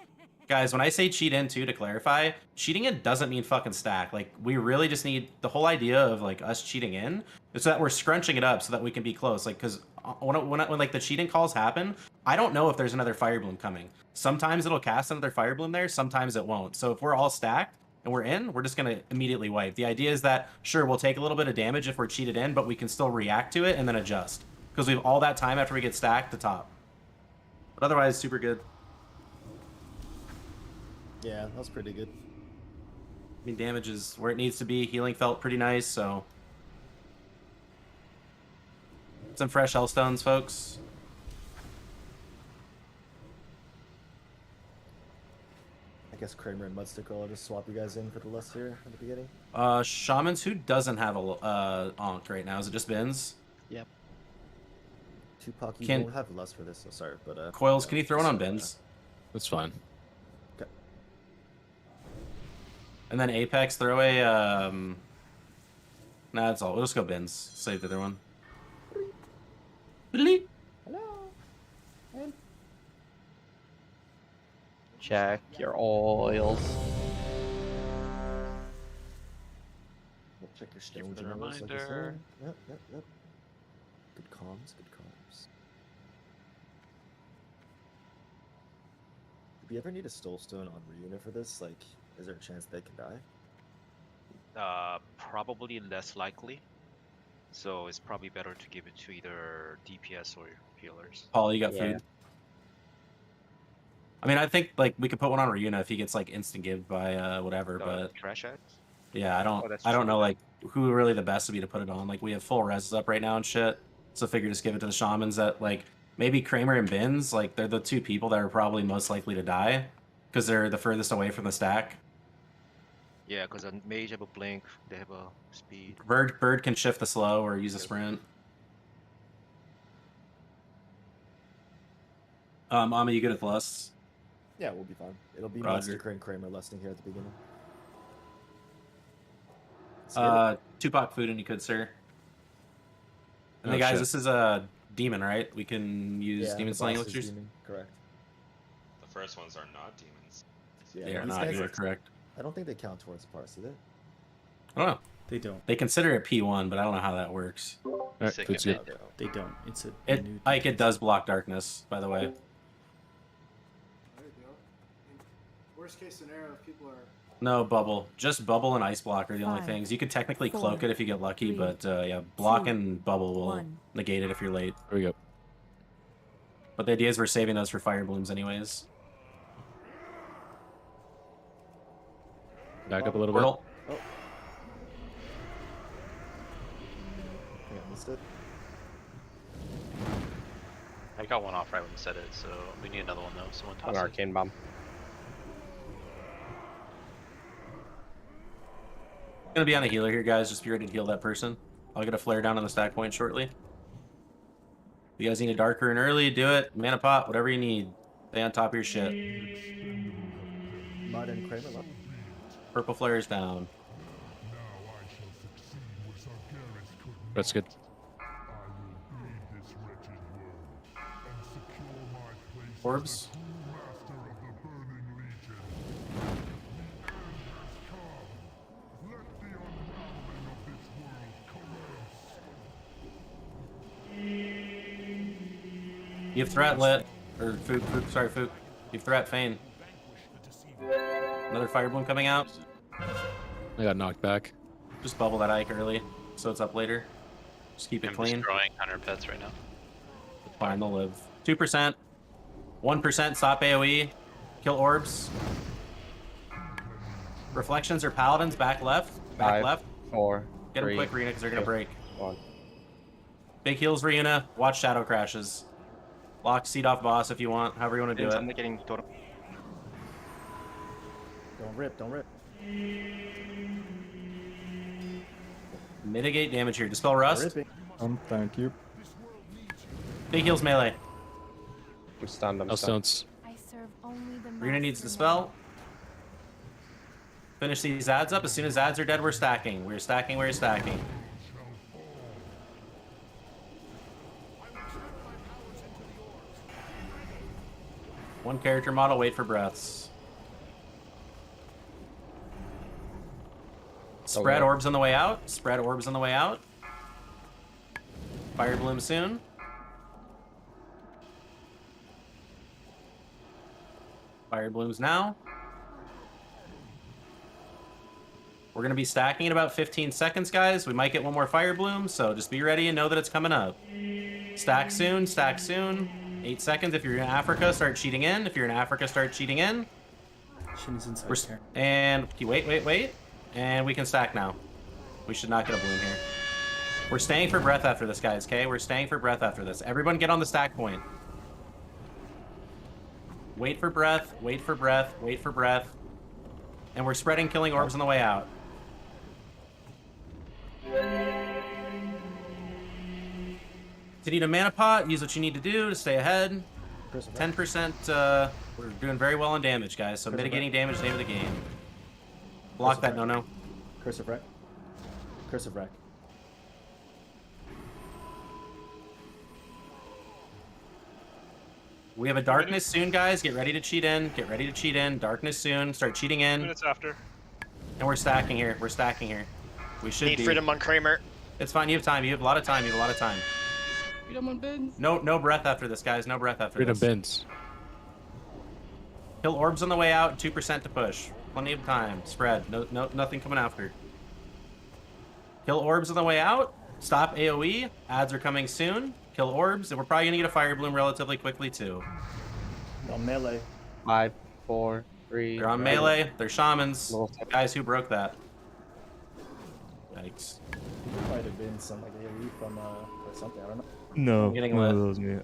Guys, when I say cheat in too, to clarify, cheating in doesn't mean fucking stack. Like, we really just need the whole idea of like us cheating in is so that we're scrunching it up so that we can be close. Like, because when like the cheating calls happen, I don't know if there's another fire bloom coming. Sometimes it'll cast another fire bloom there. Sometimes it won't. So if we're all stacked and we're in, we're just gonna immediately wipe. The idea is that sure we'll take a little bit of damage if we're cheated in, but we can still react to it and then adjust because we have all that time after we get stacked to top. But otherwise, super good. Yeah, that was pretty good. I mean, damage is where it needs to be. Healing felt pretty nice, so. Some fresh Hellstones, folks. I guess Kramer and Mudstick will just swap you guys in for the lust here at the beginning. Shamans, who doesn't have a Ankh right now? Is it just Bins? Yep. Tupac, you Can- won't have lust for this, so sorry, but Coils, yeah, can you throw it so, on Bins? That's fine. Okay. And then Apex, throw a Nah, that's all. We'll just go Bins. Save the other one. Hello. Check your oils. Check your stones the and oils, like I reminder. said. Yep. Good comms, good comms. Do we ever need a Stole Stone on Ryuna for this? Like, is there a chance they can die? Probably less likely. So it's probably better to give it to either DPS or healers. Paul, you got food? I mean, I think like we could put one on Ryuna if he gets like instant give by whatever, but Trash ads? yeah, I don't Oh, that's I don't true. know like who really the best would be to put it on. Like we have full res up right now and shit. So I figure just give it to the shamans that like maybe Kramer and Bins, like they're the two people that are probably most likely to die because they're the furthest away from the stack. Yeah, because a mage have a blink, they have a speed. Bird can shift the slow or use a sprint. Mama, you good at lusts? Yeah, we'll be fine. It'll be Roger. Mudstick and Kramer lusting here at the beginning. Let's get it. Tupac food and you could, sir. And Oh, then guys, shit. this is a demon, right? We can use Yeah, demon the slaying boss is elixirs. demon, correct. The first ones are not demons. Yeah, They are these not. guys- You're correct. I don't think they count towards parts, do they? I don't know. They don't. They consider it P1, but I don't know how that works. Alright, food's good. They don't. It's a It new Ike, it does block darkness, by the way. worst case scenario if people are. No, bubble. Just bubble and ice block are the only 5, things. You could technically 4, cloak it if you get lucky, 3, but yeah, block 2, and bubble will 1. negate it if you're late. There we go. But the idea is we're saving those for fire blooms anyways. Back up a little Portal. Oh. Okay, I missed it. I got one off right when you said it, so we need another one though. Someone toss An it. arcane bomb. Gonna be on a healer here, guys. Just be ready to heal that person. I'll get a flare down on the stack point shortly. You guys need a dark rune early, do it. Mana pot, whatever you need. Stay on top of your shit. Mud and Kramer left. Purple flare is down. That's good. Orbs. You have threat lit. Or Fook, sorry, Fook. You have threat Feign. Another fire bloom coming out. I got knocked back. Just bubble that Ike early, so it's up later. Just keep it I'm clean. destroying 100 pets right now. Fine, they'll live. 2%. 1% stop AoE. Kill orbs. Reflections or paladins, back left. Back 5, left. 4, Get them 3, quick, Rena, because they're going to 2, break. 1. Big heals, Rena. Watch shadow crashes. Lock seed off boss if you want, however you want to do it. I'm getting totem. Don't rip, don't rip. Mitigate damage here. Dispel rust. Ripping. Thank you. Big heals melee. I'm stunned. I'm No stunned. stones. I serve only the Rena needs master dispel. Finish these ads up. As soon as ads are dead, we're stacking. We're stacking, we're stacking. One character model, wait for breaths. Spread orbs on the way out. Spread orbs on the way out. Fire bloom soon. Fire blooms now. We're going to be stacking in about 15 seconds, guys. We might get one more fire bloom, so just be ready and know that it's coming up. Stack soon, stack soon. 8 seconds. If you're in Africa, start cheating in. If you're in Africa, start cheating in. Shin's inside here. And wait. And we can stack now. We should not get a bloom here. We're staying for breath after this, guys, okay? We're staying for breath after this. Everyone get on the stack point. Wait for breath, wait for breath, wait for breath. And we're spreading killing orbs on the way out. To need a mana pot, use what you need to do to stay ahead. 10%, we're doing very well on damage, guys, so mitigating damage is the name of the game. Block that, no. Curse of Wreck. Curse of Wreck. We have a darkness soon, guys. Get ready to cheat in. Get ready to cheat in. Darkness soon. Start cheating in. Minutes after. And we're stacking here. We're stacking here. We should Need be. freedom on Kramer. It's fine. You have time. You have a lot of time. You have a lot of time. Freedom on bins. No breath after this, guys. No breath after Freedom this. bins. Kill orbs on the way out. 2% to push. Plenty of time. Spread. Nothing coming after. Kill orbs on the way out. Stop AoE. Ads are coming soon. Kill orbs, and we're probably gonna get a fire bloom relatively quickly too. On melee. 5, 4, 3. They're on melee. They're shamans. Guys, who broke that? Yikes. There might have been some like AoE from or something. I don't know. No, I'm getting no, lit. that was me.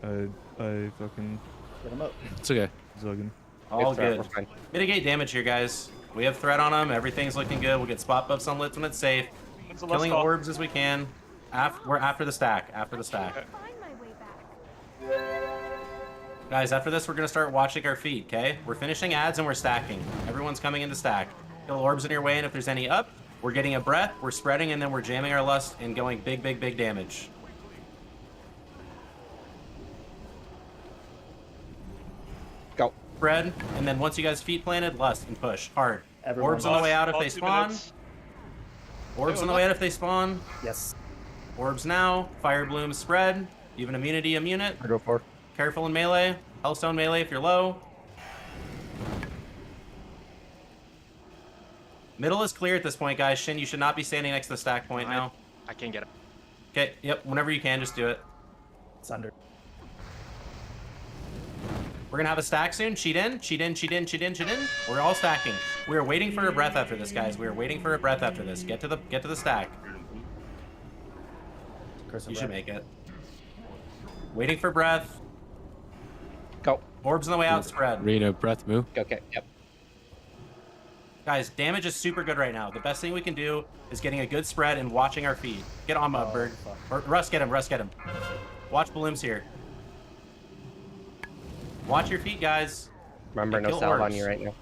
I fucking Get him up. It's okay. zugging. All threat, good. we're fine. Mitigate damage here, guys. We have threat on them. Everything's looking good. We'll get spot buffs on lits when it's safe. What's the last Killing call? orbs as we can. We're after the stack. After the stack. Okay. Find my way back. Guys, after this, we're going to start watching our feet, okay? We're finishing ads and we're stacking. Everyone's coming into stack. Kill orbs in your way, and if there's any up, we're getting a breath, we're spreading, and then we're jamming our lust and going big damage. Go. Spread, and then once you guys feet planted, lust and push hard. Everyone Orbs on the way out if All they 2 spawn. minutes. Orbs on the way out if they spawn. Yes. Orbs now. Fire blooms spread. You have an immunity, immune it. I go for. Careful in melee. Hellstone melee if you're low. Middle is clear at this point, guys. Shin, you should not be standing next to the stack point now. I can't get it. Okay, yep, whenever you can, just do it. It's under. We're gonna have a stack soon. Cheat in, cheat in, cheat in, cheat in, cheat in. We're all stacking. We are waiting for a breath after this, guys. We are waiting for a breath after this. Get to the stack. You should make it. Waiting for breath. Go. Orbs on the way out, spread. Reno, breath, move. Okay, yep. Guys, damage is super good right now. The best thing we can do is getting a good spread and watching our feet. Get on my bird. Or Russ, get him, Russ, get him. Watch Bloom's here. Watch your feet, guys. Remember, no salve on you right now.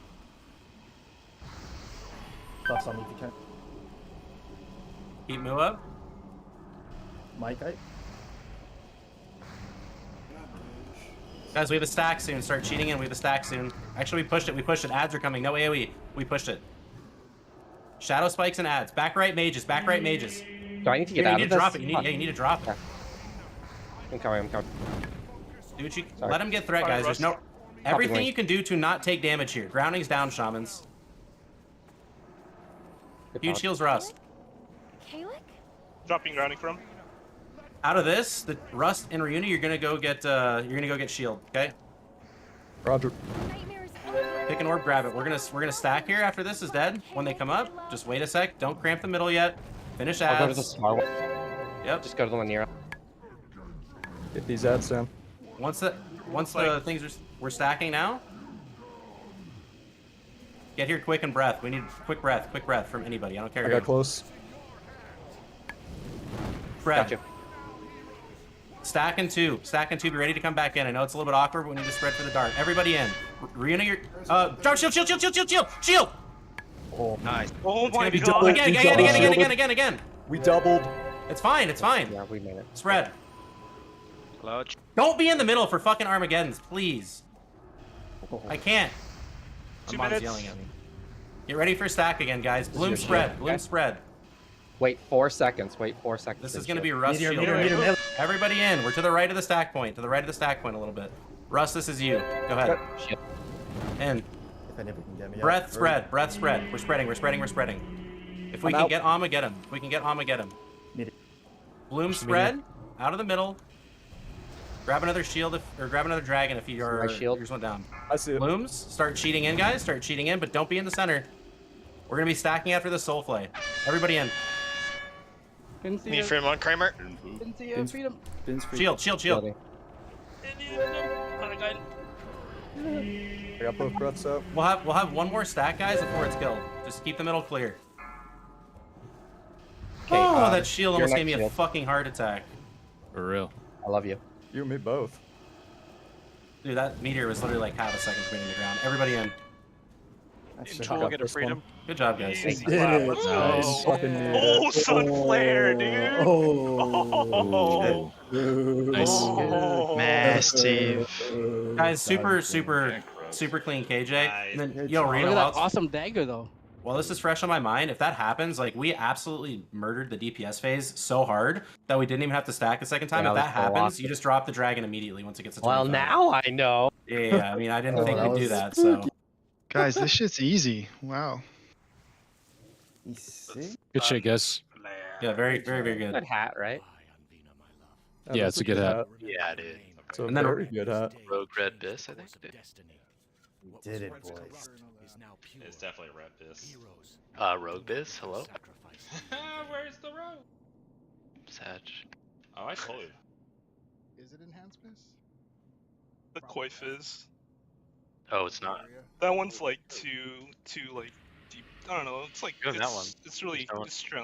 Buffs on me if you can. Keep move up. Mike, Guys, we have a stack soon. Start cheating in. We have a stack soon. Actually, we pushed it. We pushed it. Ads are coming. No AoE. We pushed it. Shadow spikes and ads. Back right mages. Back right mages. Do I need to get out of this? You need to drop it. You need to drop it. Okay. I'm coming. Do what you let him get threat, guys. There's no everything you can do to not take damage here. Grounding's down, shamans. Huge heals, Rust. Dropping grounding from. Out of this, the Rust and Reuni, you're gonna go get shield, okay? Roger. Pick an orb, grab it. We're gonna stack here after this is dead. When they come up, just wait a sec. Don't cramp the middle yet. Finish ads. I'll go to the small one. Yep. Just go to the one near. Get these ads down. Once the things we're stacking now. Get here quick and breath. We need quick breath from anybody. I don't care. I got close. Spread. Gotcha. Stack and two. Be ready to come back in. I know it's a little bit awkward, but we need to spread for the dart. Everybody in. Rihanna, your drop shield. Oh, nice. Oh my God. doubled. Again. We doubled. It's fine. Yeah, we made it. Spread. Hello. Don't be in the middle for fucking Armageddons, please. I can't. 2 Mom's minutes. yelling at me. Get ready for stack again, guys. Bloom spread. Bloom spread. Wait 4 seconds. This is gonna be Russ shield. Everybody in. We're to the right of the stack point. A little bit. Russ, this is you. Go ahead. In. If anybody can get me Breath out. spread. We're spreading. If we can get Amma, get him. Need it. Bloom spread. Out of the middle. Grab another shield or grab another dragon if your yours went down. I see it. Blooms. Start cheating in, guys. But don't be in the center. We're gonna be stacking after the soul flay. Everybody in. Need freedom on Kramer. Freedom. Shield. I got both breaths out. We'll have one more stack, guys, before it's killed. Just keep the middle clear. Oh, that shield almost gave me a fucking heart attack. For real. I love you. You and me both. Dude, that meteor was literally like half a second from hitting the ground. Everybody in. Control, get a freedom. Good job, guys. Did it. Nice. Fucking need Oh, it. sun flare, dude. Oh. Nice. Oh. Massive. Guys, super clean KJ. And then, yo, Look Reno, at that while awesome dagger though. this is fresh on my mind, if that happens, like, we absolutely murdered the DPS phase so hard that we didn't even have to stack a second time. Yeah, If that that was so happens, awesome. you just drop the dragon immediately once it gets to 25. Well, now I know. Yeah, I mean, I didn't think that we'd do was that, so. Guys, this shit's easy. Wow. You see? Good shit, guys. Yeah, very good. Good hat, right? Yeah, it's a good hat. Yeah, dude. It's a And then- very good hat. Rogue Red Biss, I think. We did it, boys. It's definitely a red biss. Rogue Biss, hello? Where's the rogue? Sag. Oh, I told you. Is it enhancements? The koi fizz. Oh, it's not. That one's like too like deep. I don't know. It's like Good on that one. it's really That one. Australian.